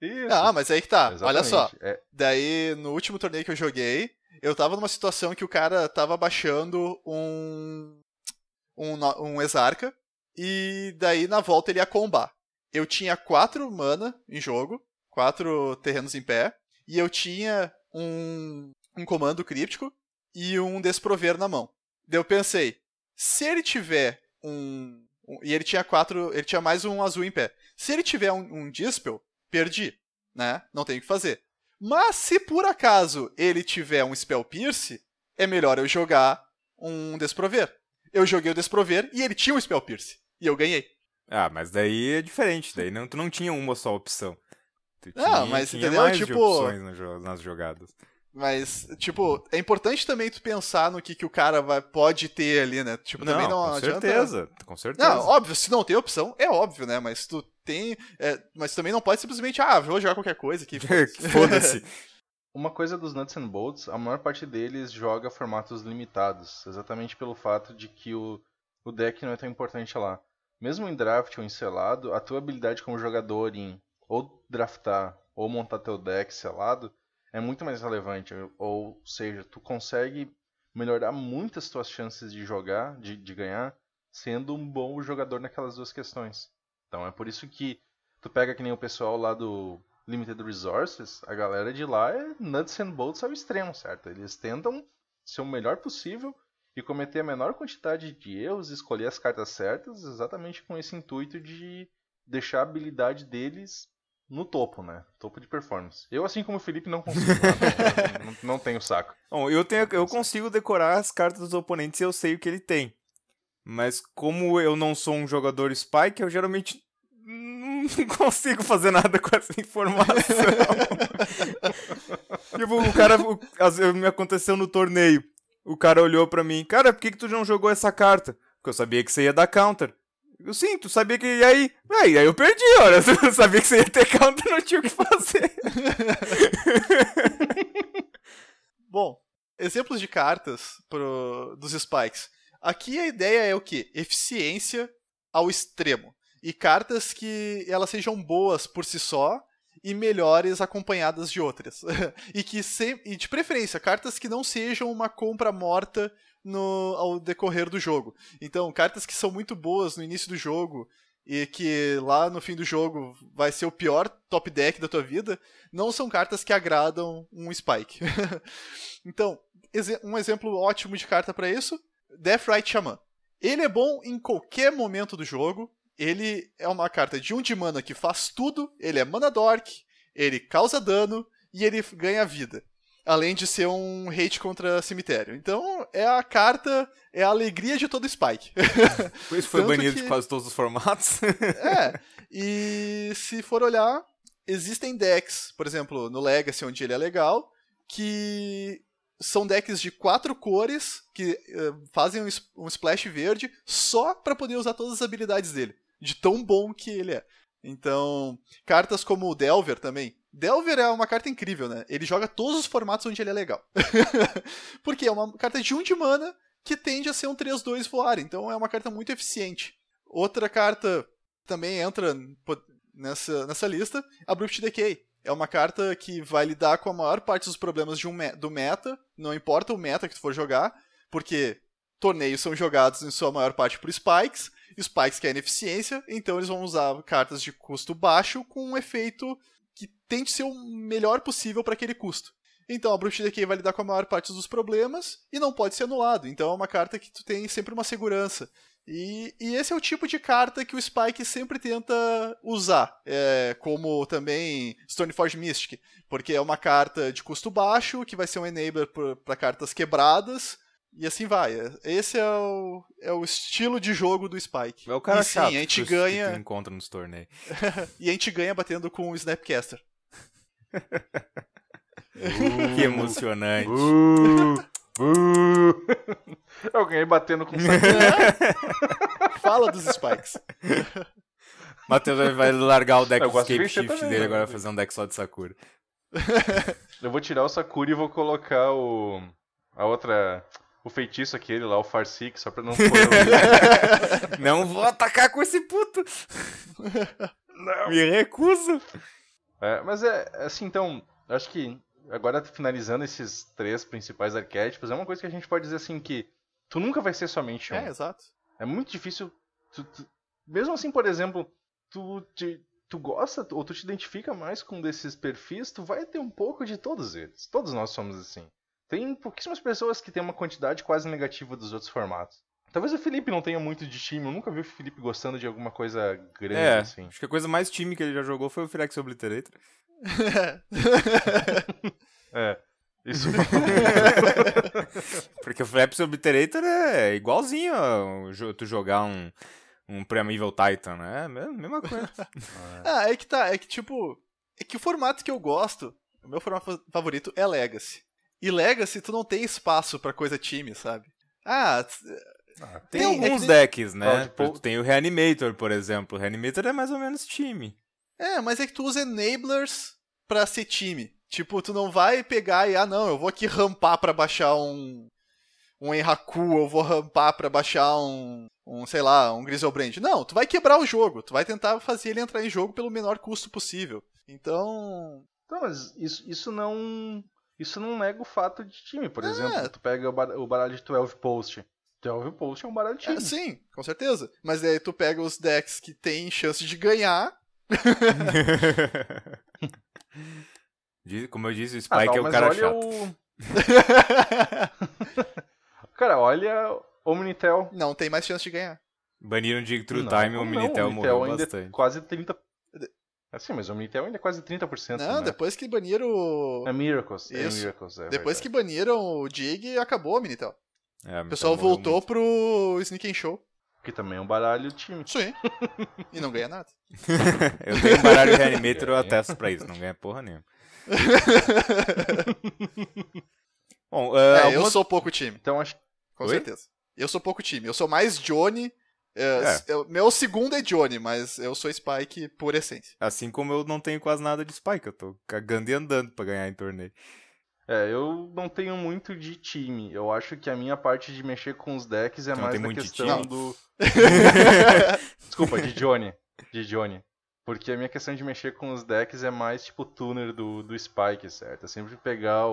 Isso. Mas aí que tá. Exatamente. Olha só. Daí, no último torneio que eu joguei, eu tava numa situação que o cara tava baixando um Exarca, e daí na volta ele ia combar. Eu tinha 4 mana em jogo, 4 terrenos em pé, e eu tinha um comando críptico e um desprover na mão. Daí eu pensei, se ele tiver e ele tinha mais um azul em pé. Se ele tiver um Dispel, perdi, né? Não tem o que fazer. Mas se por acaso ele tiver um Spell Pierce, é melhor eu jogar um Desprover. Eu joguei o Desprover e ele tinha um Spell Pierce. E eu ganhei. Mas daí é diferente. Daí tu não tinha uma só opção. Tu mas tinha entendeu? mais Tipo, de opções nas jogadas. Mas, tipo, é importante também tu pensar no que o cara pode ter ali, né? Tipo, também não adianta... Com certeza. Não, óbvio, se não tem opção, é óbvio, né? Mas tu tem... mas também não pode simplesmente, vou jogar qualquer coisa aqui. Foda-se. Uma coisa dos Nuts and Bolts, a maior parte deles joga formatos limitados, exatamente pelo fato de que o deck não é tão importante lá. Mesmo em draft ou em selado, a tua habilidade como jogador em ou draftar ou montar teu deck selado é muito mais relevante, ou seja, tu consegue melhorar muito as tuas chances de jogar, de ganhar, sendo um bom jogador naquelas duas questões. Então é por isso que tu pega que nem o pessoal lá do Limited Resources, a galera de lá é nuts and bolts ao extremo, certo? Eles tentam ser o melhor possível e cometer a menor quantidade de erros, escolher as cartas certas, exatamente com esse intuito de deixar a habilidade deles no topo, né? Topo de performance. Eu, assim como o Felipe, não consigo nada. não tenho saco. Bom, eu consigo decorar as cartas dos oponentes e eu sei o que ele tem. Mas como eu não sou um jogador Spike, eu geralmente não consigo fazer nada com essa informação. Tipo, o cara... me aconteceu no torneio. O cara olhou pra mim. Cara, por que tu não jogou essa carta? Porque eu sabia que você ia dar counter. Eu, sim, tu sabia que... E aí? Aí eu perdi, olha. Eu sabia que você ia ter counter, não tinha o que fazer. Bom, exemplos de cartas dos Spikes. Aqui a ideia é o quê? Eficiência ao extremo. E cartas que elas sejam boas por si só e melhores acompanhadas de outras. E de preferência, cartas que não sejam uma compra morta ao decorrer do jogo. Então, cartas que são muito boas no início do jogo e que lá no fim do jogo vai ser o pior top deck da tua vida, não são cartas que agradam um Spike. Então, um exemplo ótimo de carta para isso, Deathrite Shaman. Ele é bom em qualquer momento do jogo. Ele é uma carta de 1 de mana que faz tudo, ele é mana dork, ele causa dano e ele ganha vida. Além de ser um hate contra cemitério. Então, é a alegria de todo Spike. Por isso foi banido de quase todos os formatos. E se for olhar, existem decks, por exemplo, no Legacy, onde ele é legal, que são decks de 4 cores que fazem um splash verde só pra poder usar todas as habilidades dele, de tão bom que ele é. Então, cartas como o Delver também. Delver é uma carta incrível, né? Ele joga todos os formatos onde ele é legal. Porque é uma carta de 1 de mana que tende a ser um 3/2 voar, então é uma carta muito eficiente. Outra carta também entra nessa lista, Abrupt Decay. É uma carta que vai lidar com a maior parte dos problemas do meta, não importa o meta que tu for jogar, porque torneios são jogados em sua maior parte por Spikes querem eficiência, então eles vão usar cartas de custo baixo com um efeito que tente ser o melhor possível para aquele custo. Então a Abrupt Decay vai lidar com a maior parte dos problemas e não pode ser anulado, então é uma carta que tu tem sempre uma segurança. E esse é o tipo de carta que o Spike sempre tenta usar, como também Stoneforge Mystic, porque é uma carta de custo baixo, que vai ser um enabler para cartas quebradas, e assim vai. Esse é o estilo de jogo do Spike. É o cara e chato sim, a gente que ganha... tu encontra nos torneios. E a gente ganha batendo com o Snapcaster. Que emocionante. Eu ganhei batendo com Fala dos Spikes. Matheus vai largar o deck Eu de gosto de Escape vencer Shift também, dele, né? agora vai fazer um deck só de Sakura. Eu vou tirar o Sakura e vou colocar o feitiço aquele lá, o Farseek, só pra não pôr Não vou atacar com esse puto. Não. Me recuso. Mas assim, então, acho que agora finalizando esses 3 principais arquétipos, é uma coisa que a gente pode dizer assim que tu nunca vai ser somente um. Exato. É muito difícil, mesmo assim, por exemplo, tu gosta ou tu te identifica mais com um desses perfis, tu vai ter um pouco de todos eles. Todos nós somos assim. Tem pouquíssimas pessoas que têm uma quantidade quase negativa dos outros formatos. Talvez o Felipe não tenha muito de time, eu nunca vi o Felipe gostando de alguma coisa grande assim. Acho que a coisa mais time que ele já jogou foi o Phyrex Obliterator. Isso. Porque o Phyrex Obliterator é igualzinho tu jogar um Primeval Titan, né? É a mesma coisa. É que tá, é que o formato que eu gosto, o meu formato favorito é Legacy. E Legacy tu não tem espaço pra coisa time, sabe? Tem alguns decks, né? Tem o Reanimator, por exemplo. O Reanimator é mais ou menos time. Mas é que tu usa enablers pra ser time. Tipo, tu não vai pegar e, eu vou aqui rampar pra baixar um Enraku, eu vou rampar pra baixar um Griselbrand. Não, tu vai quebrar o jogo, tu vai tentar fazer ele entrar em jogo pelo menor custo possível. Então... Não, mas isso não nega o fato de time. Por exemplo, tu pega o baralho de 12 Post. 12 Post é um baralho de time. Sim, com certeza. Mas aí tu pega os decks que tem chance de ganhar... Como eu disse, o Spike é o cara chato. Cara, olha o Omnitel. Não tem mais chance de ganhar. Baniram de True Time e o Omnitel morreu bastante. Quase 30%. Assim, mas o Omnitel ainda é quase 30%. Não, né? Depois que baniram o... Miracles. Miracles, depois que baniram o Dig, acabou o Omnitel. O pessoal então voltou pro Sneak and Show. Que também é um baralho time. Sim. E não ganha nada. Eu tenho um baralho Reanimator, eu atesto pra isso. Não ganha porra nenhuma. Bom, eu sou pouco time. Então acho... Com certeza. Eu sou pouco time. Eu sou mais Johnny. Meu segundo é Johnny, mas eu sou Spike por essência. Assim como eu não tenho quase nada de Spike. Eu tô cagando e andando pra ganhar em torneio. Eu não tenho muito de time. Eu acho que a minha parte de mexer com os decks é mais na questão do... Desculpa, de Johnny. Porque a minha questão de mexer com os decks é mais tipo tuner do Spike, certo? É sempre pegar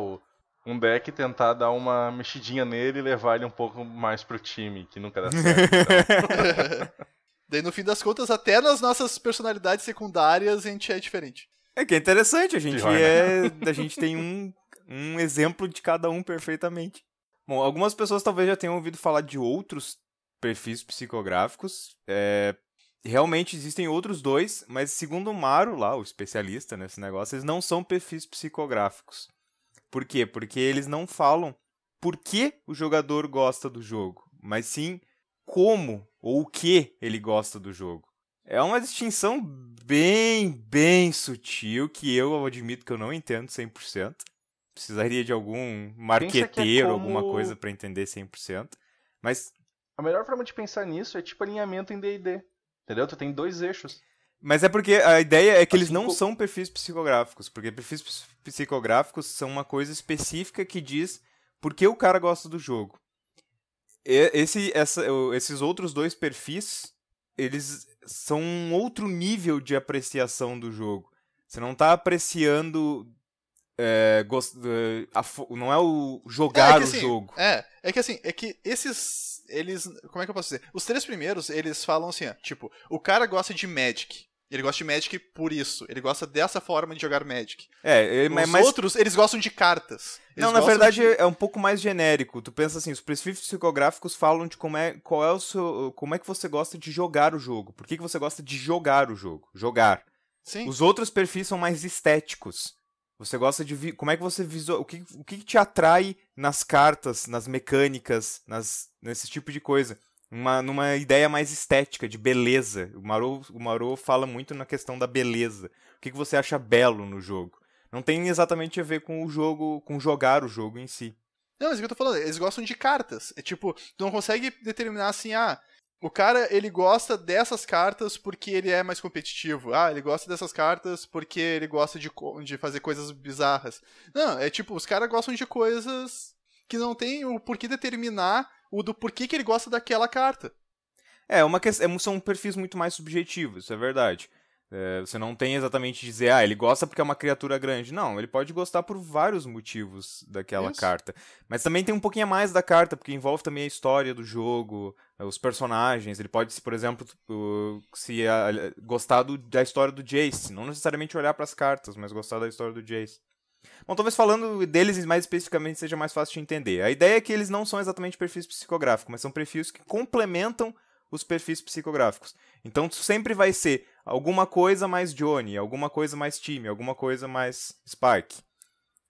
um deck e tentar dar uma mexidinha nele e levar ele um pouco mais pro time, que nunca dá certo. Então. Daí no fim das contas, até nas nossas personalidades secundárias a gente é diferente. É que é interessante, a gente tem um exemplo de cada um perfeitamente. Bom, algumas pessoas talvez já tenham ouvido falar de outros perfis psicográficos. Realmente existem outros 2, mas segundo o Maru, lá, o especialista nesse negócio, eles não são perfis psicográficos. Por quê? Porque eles não falam por que o jogador gosta do jogo, mas sim como ou o que ele gosta do jogo. É uma distinção bem sutil que eu admito que eu não entendo 100%. Precisaria de algum marqueteiro, alguma coisa pra entender 100%. Mas a melhor forma de pensar nisso é tipo alinhamento em D&D. Entendeu? Tu tem 2 eixos. Mas é porque a ideia é que eles não são perfis psicográficos. Porque perfis psicográficos são uma coisa específica que diz por que o cara gosta do jogo. Esses outros 2 perfis, eles são um outro nível de apreciação do jogo. Você não tá apreciando... não é o jogar o jogo. É que esses... Eles... Como é que eu posso dizer? Os 3 primeiros, eles falam assim, ó, tipo, o cara gosta de Magic. Ele gosta de Magic por isso. Ele gosta dessa forma de jogar Magic. Os outros, eles gostam de cartas. Não, na verdade é um pouco mais genérico. Tu pensa assim, os perfis psicográficos falam de como é que você gosta de jogar o jogo. Por que você gosta de jogar o jogo? Jogar. Sim. Os outros perfis são mais estéticos. Você gosta de... Como é que você visualiza... O que te atrai nas cartas, nas mecânicas, nesse tipo de coisa? Numa ideia mais estética, de beleza. O Marô fala muito na questão da beleza. O que você acha belo no jogo? Não tem exatamente a ver com o jogo, com jogar o jogo em si. Não, mas é o que eu tô falando. Eles gostam de cartas. É tipo, tu não consegue determinar assim, o cara, ele gosta dessas cartas porque ele é mais competitivo. Ele gosta dessas cartas porque ele gosta de fazer coisas bizarras. Não, é tipo, os caras gostam de coisas que não tem o porquê determinar o do porquê que ele gosta daquela carta. São perfis muito mais subjetivos, isso é verdade. Você não tem exatamente dizer, ele gosta porque é uma criatura grande. Não, ele pode gostar por vários motivos daquela carta. Mas também tem um pouquinho a mais da carta, porque envolve também a história do jogo, os personagens. Ele pode, por exemplo, gostar da história do Jace. Não necessariamente olhar para as cartas, mas gostar da história do Jace. Bom, talvez falando deles mais especificamente seja mais fácil de entender. A ideia é que eles não são exatamente perfis psicográficos, mas são perfis que complementam os perfis psicográficos. Então sempre vai ser alguma coisa mais Johnny, alguma coisa mais Timmy, alguma coisa mais Spike.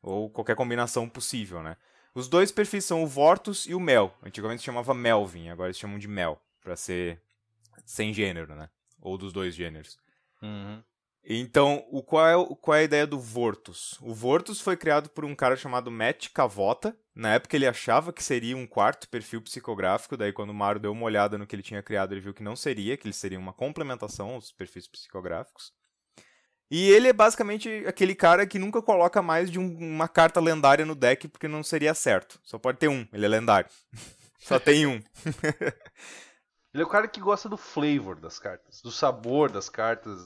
Ou qualquer combinação possível, né? Os 2 perfis são o Vortus e o Mel. Antigamente se chamava Melvin, agora eles chamam de Mel, pra ser sem gênero, né? Ou dos 2 gêneros. Uhum. Então, qual é a ideia do Vortus? O Vortus foi criado por um cara chamado Matt Cavota. Na época ele achava que seria um 4º perfil psicográfico, daí quando o Mario deu uma olhada no que ele tinha criado, ele viu que não seria, que ele seria uma complementação aos perfis psicográficos. E ele é basicamente aquele cara que nunca coloca mais de uma carta lendária no deck, porque não seria certo. Só pode ter um, ele é lendário. Só tem um. Ele é o cara que gosta do flavor das cartas, do sabor das cartas.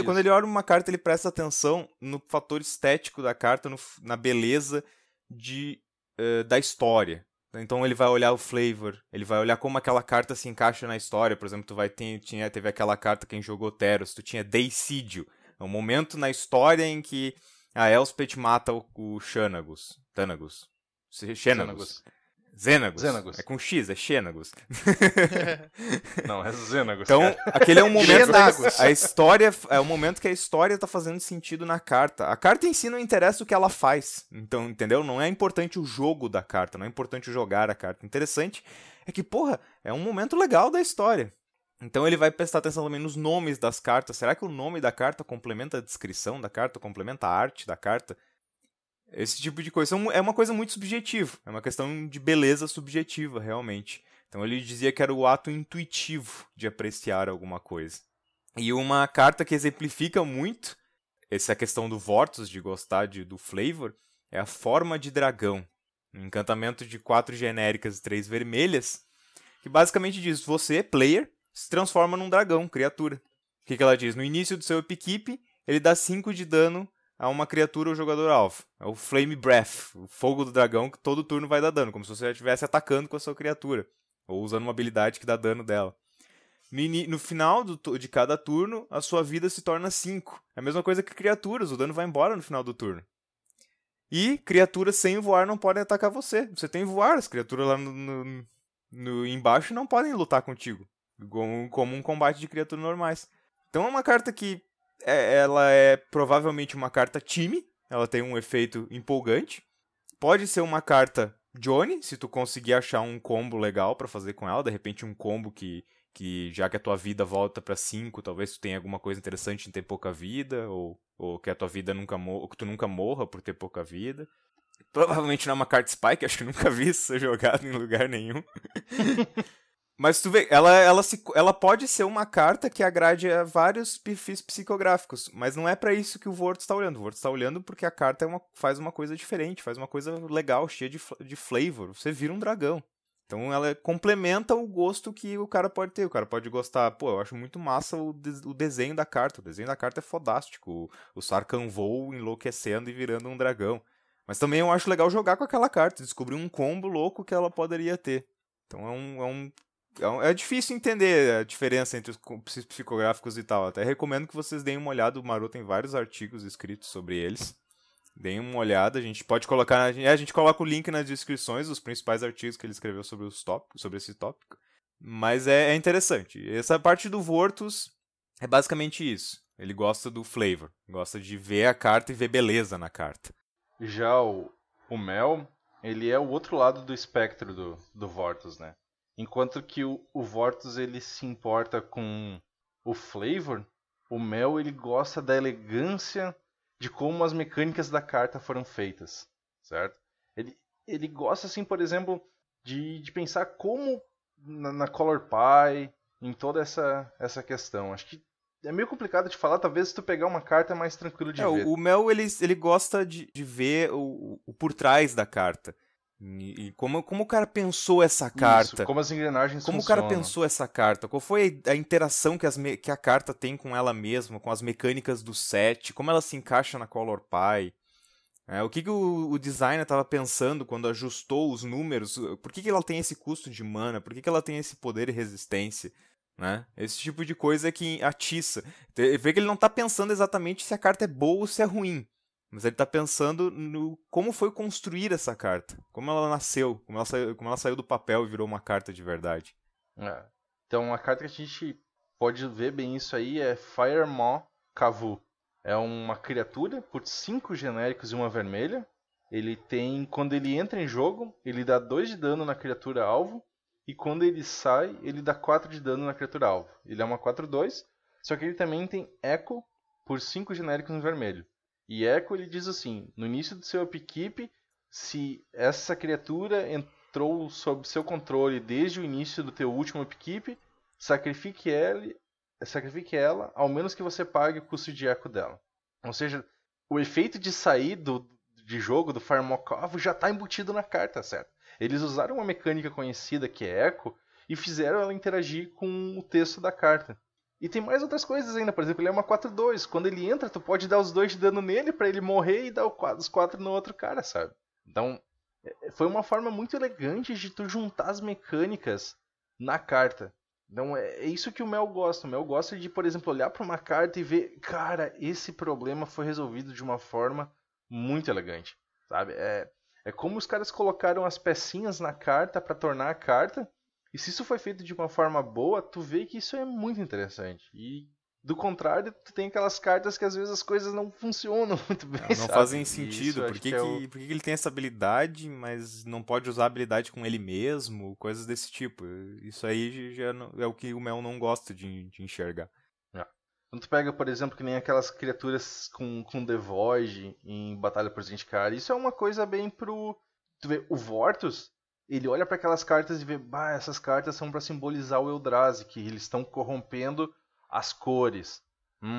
Quando ele olha uma carta, ele presta atenção no fator estético da carta, na beleza da história. Então ele vai olhar o flavor, ele vai olhar como aquela carta se encaixa na história. Por exemplo, teve aquela carta, quem jogou Teros, tu tinha Deicídio. É um momento na história em que a Elspeth mata o Xenagus. Xenagus. É com X, é Xenagus. Não, é Xenagus. Então, cara. aquele é um momento a história, é o momento que a história tá fazendo sentido na carta. A carta em si não interessa o que ela faz. Então, entendeu? Não é importante o jogo da carta, não é importante jogar a carta. O interessante é que, é um momento legal da história. Então ele vai prestar atenção também nos nomes das cartas. Será que o nome da carta complementa a descrição da carta, complementa a arte da carta? Esse tipo de coisa é uma coisa muito subjetiva. É uma questão de beleza subjetiva, realmente. Então ele dizia que era o ato intuitivo de apreciar alguma coisa. E uma carta que exemplifica muito essa questão do Vortus, de gostar do flavor, é a Forma de Dragão. Um encantamento de 4 genéricas e 3 vermelhas, que basicamente diz, você, player, se transforma num dragão, criatura. O que ela diz? No início do seu epiquipe, ele dá 5 de dano a uma criatura ou jogador alvo. É o Flame Breath, o fogo do dragão, que todo turno vai dar dano, como se você já estivesse atacando com a sua criatura, ou usando uma habilidade que dá dano dela. No final de cada turno, a sua vida se torna 5. É a mesma coisa que criaturas, o dano vai embora no final do turno. E criaturas sem voar não podem atacar você. Você tem voar, as criaturas lá embaixo não podem lutar contigo, como um combate de criaturas normais. Então é uma carta que ela é provavelmente uma carta time, ela tem um efeito empolgante. Pode ser uma carta Johnny, se tu conseguir achar um combo legal pra fazer com ela, de repente um combo que que já que a tua vida volta pra 5, talvez tu tenha alguma coisa interessante em ter pouca vida, ou que a tua vida ou que tu nunca morra por ter pouca vida. Provavelmente não é uma carta Spike, acho que nunca vi isso ser jogado em lugar nenhum. Mas tu vê, ela pode ser uma carta que agrade a vários perfis psicográficos, mas não é pra isso que o Vortos está olhando. O Vortos está olhando porque a carta faz uma coisa diferente, faz uma coisa legal, cheia de flavor. Você vira um dragão. Então ela complementa o gosto que o cara pode ter. O cara pode gostar, pô, eu acho muito massa o desenho da carta. O desenho da carta é fodástico. O Sarkhan Vol enlouquecendo e virando um dragão. Mas também eu acho legal jogar com aquela carta, descobrir um combo louco que ela poderia ter. Então é difícil entender a diferença entre os psicográficos e tal. Até recomendo que vocês deem uma olhada. O Maru tem vários artigos escritos sobre eles. Deem uma olhada. A gente pode colocar. A gente coloca o link nas descrições dos principais artigos que ele escreveu sobre esse tópico. Mas é interessante. Essa parte do Vortos é basicamente isso. Ele gosta do flavor. Gosta de ver a carta e ver beleza na carta. Já o Mel, ele é o outro lado do espectro do Vortos, né? Enquanto que o Vortos ele se importa com o flavor, o Mel ele gosta da elegância de como as mecânicas da carta foram feitas, certo? Ele gosta, assim, por exemplo, de pensar como na Color Pie, em toda essa questão. Acho que é meio complicado de falar, talvez se tu pegar uma carta é mais tranquilo de ver. O Mel ele gosta de ver o por trás da carta. E como o cara pensou essa carta. Isso, como as engrenagens funcionam. Como o cara pensou essa carta. Qual foi a interação que a carta tem com ela mesma, com as mecânicas do set, como ela se encaixa na Color Pie. O que o designer estava pensando quando ajustou os números, por que ela tem esse custo de mana, por que ela tem esse poder e resistência. Né? Esse tipo de coisa que atiça. Vê que ele não está pensando exatamente se a carta é boa ou se é ruim. Mas ele está pensando no como foi construir essa carta. Como ela nasceu. Como ela saiu do papel e virou uma carta de verdade. Então a carta que a gente pode ver bem isso aí é Firemaw Kavu. É uma criatura por 5 genéricos e uma vermelha. Ele tem, quando ele entra em jogo, ele dá 2 de dano na criatura alvo. E quando ele sai, ele dá 4 de dano na criatura alvo. Ele é uma 4/2, só que ele também tem Echo por 5 genéricos no vermelho. E Echo ele diz assim, no início do seu upkeep, se essa criatura entrou sob seu controle desde o início do teu último upkeep, sacrifique ela, ao menos que você pague o custo de Echo dela. Ou seja, o efeito de sair de jogo do Firemaw Kavu já está embutido na carta, certo? Eles usaram uma mecânica conhecida que é Echo e fizeram ela interagir com o texto da carta. E tem mais outras coisas ainda, por exemplo, ele é uma 4/2. Quando ele entra, tu pode dar os 2 de dano nele pra ele morrer e dar os 4 no outro cara, sabe? Então, foi uma forma muito elegante de tu juntar as mecânicas na carta. Então, é isso que o Mel gosta. O Mel gosta de, por exemplo, olhar pra uma carta e ver, cara, esse problema foi resolvido de uma forma muito elegante, sabe? É como os caras colocaram as pecinhas na carta pra tornar a carta. E se isso foi feito de uma forma boa, tu vê que isso é muito interessante. E do contrário, tu tem aquelas cartas que às vezes as coisas não funcionam muito bem. Não fazem sentido. Por que ele tem essa habilidade, mas não pode usar a habilidade com ele mesmo? Coisas desse tipo. Isso aí já é o que o Mel não gosta de enxergar. Quando tu pega, por exemplo, que nem aquelas criaturas com The Void em Batalha por Zendikar, isso é uma coisa bem pro... Tu vê, o Vortos, ele olha para aquelas cartas e vê, essas cartas são para simbolizar o Eldrazi, que eles estão corrompendo as cores.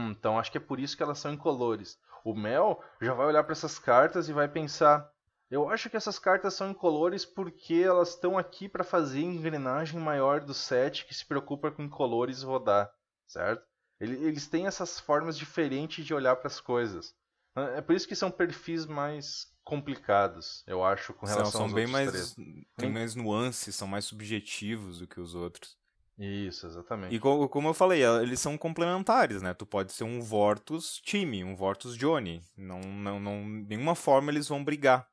Então acho que é por isso que elas são incolores. O Mel já vai olhar para essas cartas e vai pensar, eu acho que essas cartas são incolores porque elas estão aqui para fazer a engrenagem maior do set que se preocupa com incolores rodar, certo? Eles têm essas formas diferentes de olhar para as coisas. É por isso que são perfis mais complicados, eu acho, com relação aos outros três. Tem mais nuances, são mais subjetivos do que os outros. Isso, exatamente. E como eu falei, eles são complementares, né? Tu pode ser um Vortos time, um Vortos Johnny. Nenhuma forma eles vão brigar.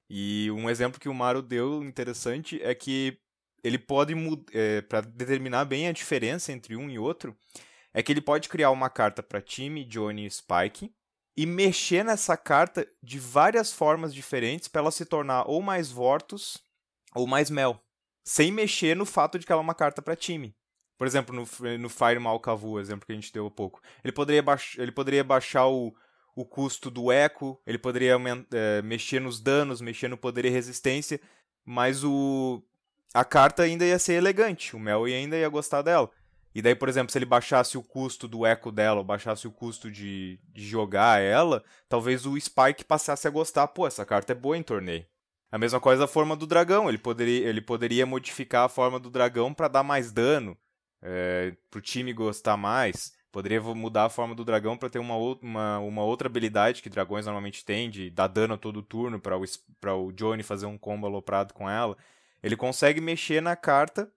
E um exemplo que o Maru deu interessante é que ele pode, para determinar bem a diferença entre um e outro, é que ele pode criar uma carta para time, Johnny e Spike e mexer nessa carta de várias formas diferentes para ela se tornar ou mais Vortos ou mais Mel, sem mexer no fato de que ela é uma carta para time. Por exemplo, no Fire Malkavu, exemplo que a gente deu há pouco. Ele poderia baixar o custo do eco, ele poderia mexer nos danos, mexer no poder e resistência, mas a carta ainda ia ser elegante, o Mel ainda ia gostar dela. E daí, por exemplo, se ele baixasse o custo do eco dela, ou baixasse o custo de jogar ela, talvez o Spike passasse a gostar. Pô, essa carta é boa em torneio. A mesma coisa a forma do dragão. Ele poderia modificar a forma do dragão para dar mais dano, pro time gostar mais. Poderia mudar a forma do dragão para ter uma outra habilidade que dragões normalmente têm, de dar dano a todo turno para o Johnny fazer um combo aloprado com ela. Ele consegue mexer na carta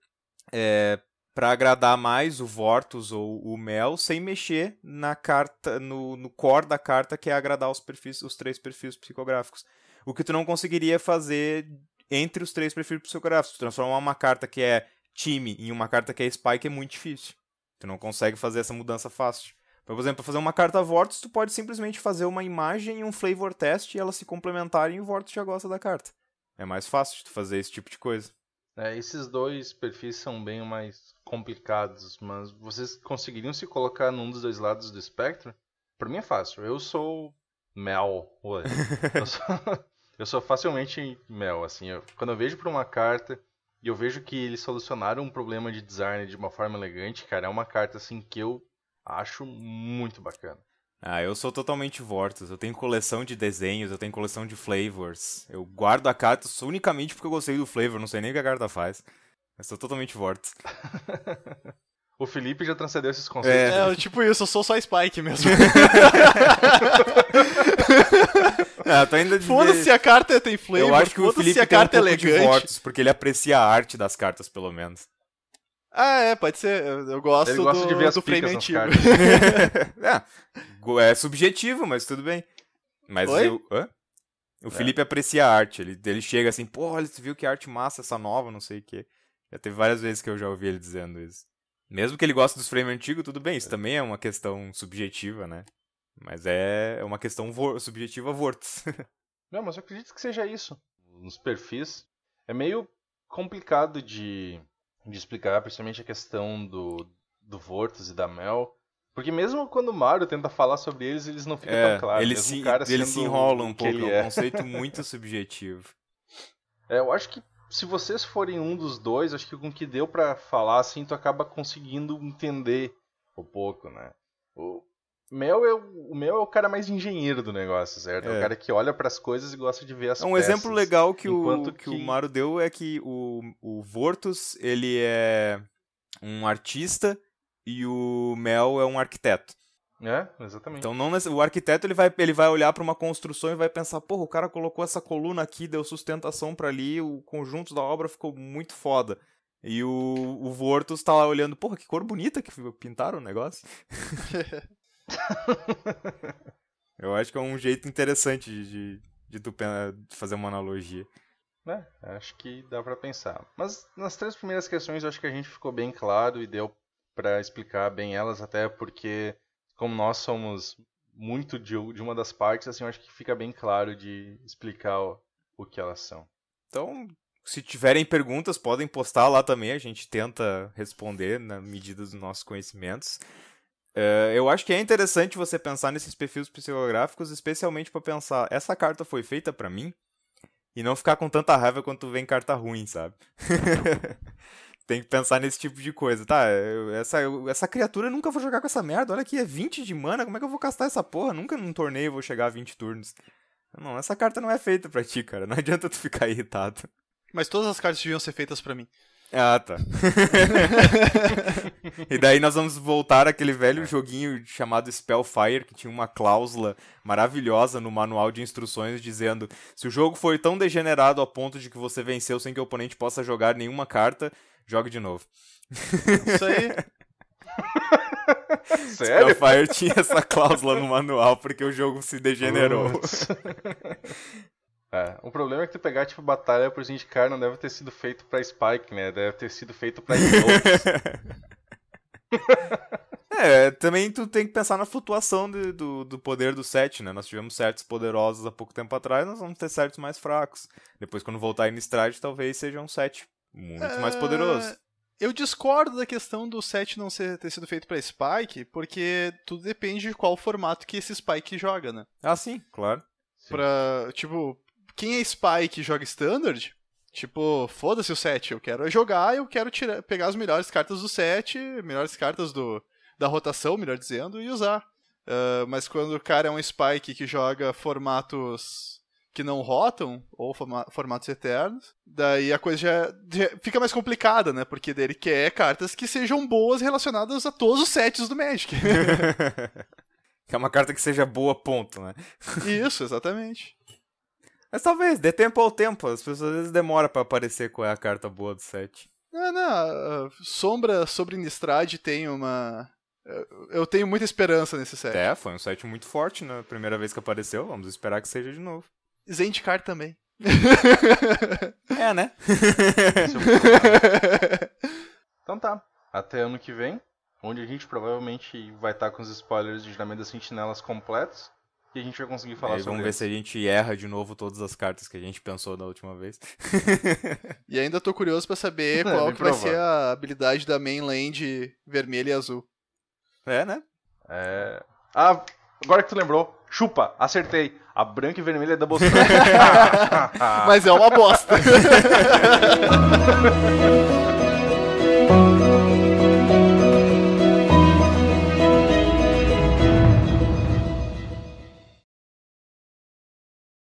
para agradar mais o Vortus ou o Mel, sem mexer na carta, no core da carta, que é agradar os 3 perfis psicográficos. O que tu não conseguiria fazer entre os 3 perfis psicográficos. Transformar uma carta que é time em uma carta que é Spike é muito difícil. Tu não consegue fazer essa mudança fácil. Por exemplo, para fazer uma carta Vortus, tu pode simplesmente fazer uma imagem e um flavor test e elas se complementarem e o Vortus já gosta da carta. É mais fácil de tu fazer esse tipo de coisa. Esses 2 perfis são bem mais complicados, mas vocês conseguiriam se colocar num dos 2 lados do espectro? Pra mim é fácil. Eu sou Mel. Eu sou facilmente Mel, assim. Quando eu vejo pra uma carta e eu vejo que eles solucionaram um problema de design de uma forma elegante, cara, é uma carta assim que eu acho muito bacana. Eu sou totalmente Vortus. Eu tenho coleção de desenhos, eu tenho coleção de flavors. Eu guardo a carta unicamente porque eu gostei do flavor, não sei nem o que a carta faz. Eu sou totalmente Vortus. O Felipe já transcendeu esses conceitos. Tipo isso, eu sou só Spike mesmo. Foda-se se a carta tem flavor, eu acho que o Felipe se a tem carta um pouco é de elegante. Vortus, porque ele aprecia a arte das cartas, pelo menos. Pode ser. Eu gosto Ele gosta de ver as do frame picas antigo. É subjetivo, mas tudo bem. Mas o Felipe aprecia a arte. Ele chega assim, pô, olha, você viu que arte massa essa nova, não sei o quê. Já teve várias vezes que eu já ouvi ele dizendo isso. Mesmo que ele goste dos frames antigos, tudo bem. Isso também é uma questão subjetiva, né? Mas é uma questão subjetiva Vortus. Não, mas eu acredito que seja isso. Nos perfis é meio complicado de explicar, principalmente a questão do Vortus e da Mel. Porque mesmo quando o Mario tenta falar sobre eles não fica tão claro. Eles se enrolam um pouco, é um conceito muito subjetivo. Eu acho que se vocês forem um dos 2, acho que com o que deu pra falar, assim, tu acaba conseguindo entender um pouco, né? O Mel é o cara mais engenheiro do negócio, certo? É o cara que olha pras coisas e gosta de ver as peças. Um exemplo legal que o Mario deu é que o Vortus, ele é um artista e o Mel é um arquiteto. Exatamente. Então o arquiteto ele vai olhar para uma construção e vai pensar, porra, o cara colocou essa coluna aqui, deu sustentação para ali, o conjunto da obra ficou muito foda. E o Vortus tá lá olhando, porra, que cor bonita que pintaram o negócio. Eu acho que é um jeito interessante de tu fazer uma analogia. Acho que dá pra pensar. Mas nas 3 primeiras questões eu acho que a gente ficou bem claro e deu pra explicar bem elas, até porque como nós somos muito de uma das partes, assim, eu acho que fica bem claro de explicar o que elas são. Então, se tiverem perguntas, podem postar lá também, a gente tenta responder na medida dos nossos conhecimentos. Eu acho que é interessante você pensar nesses perfis psicográficos, especialmente para pensar, essa carta foi feita para mim? E não ficar com tanta raiva quando tu vem carta ruim, sabe? Tem que pensar nesse tipo de coisa. Tá, essa criatura eu nunca vou jogar com essa merda. Olha aqui, é 20 de mana, como é que eu vou castar essa porra? Nunca num torneio eu vou chegar a 20 turnos. Não, essa carta não é feita pra ti, cara. Não adianta tu ficar irritado. Mas todas as cartas deviam ser feitas pra mim. Tá. E daí nós vamos voltar àquele velho joguinho chamado Spellfire, que tinha uma cláusula maravilhosa no manual de instruções dizendo: se o jogo foi tão degenerado a ponto de que você venceu sem que o oponente possa jogar nenhuma carta, jogue de novo. Isso aí. Sério? Spellfire tinha essa cláusula no manual porque o jogo se degenerou. O problema é que tu pegar, tipo, Batalha por Zendikar não deve ter sido feito pra Spike, né? Deve ter sido feito pra Inox. Também tu tem que pensar na flutuação do poder do set, né? Nós tivemos sets poderosos há pouco tempo atrás, nós vamos ter sets mais fracos. Depois, quando voltar em Innistrad, talvez seja um set muito mais poderoso. Eu discordo da questão do set não ter sido feito pra Spike, porque tudo depende de qual formato que esse Spike joga, né? Ah, sim, claro. Pra, tipo, quem é Spike e joga Standard, tipo, foda-se o set, eu quero jogar, eu quero pegar as melhores cartas do set, melhores cartas da rotação, melhor dizendo, e usar. Mas quando o cara é um Spike que joga formatos que não rotam, ou formatos eternos, daí a coisa já fica mais complicada, né? Porque daí ele quer cartas que sejam boas relacionadas a todos os sets do Magic. É uma carta que seja boa, ponto, né? Isso, exatamente. Mas talvez, dê tempo ao tempo. As pessoas às vezes demoram pra aparecer qual é a carta boa do set. Não, Sombra sobre Nistrad tem uma... Eu tenho muita esperança nesse set. Foi um set muito forte na primeira vez que apareceu. Vamos esperar que seja de novo. Zendikar também. Né? Então tá. Até ano que vem, onde a gente provavelmente vai estar com os spoilers de Julgamento das Sentinelas completos. E a gente vai conseguir falar sobre vamos ver se a gente erra de novo todas as cartas que a gente pensou da última vez. E ainda tô curioso pra saber qual que vai ser a habilidade da mainland vermelha e azul. Né? Agora que tu lembrou, chupa, acertei. A branca e vermelha é Double Strike. Mas é uma bosta.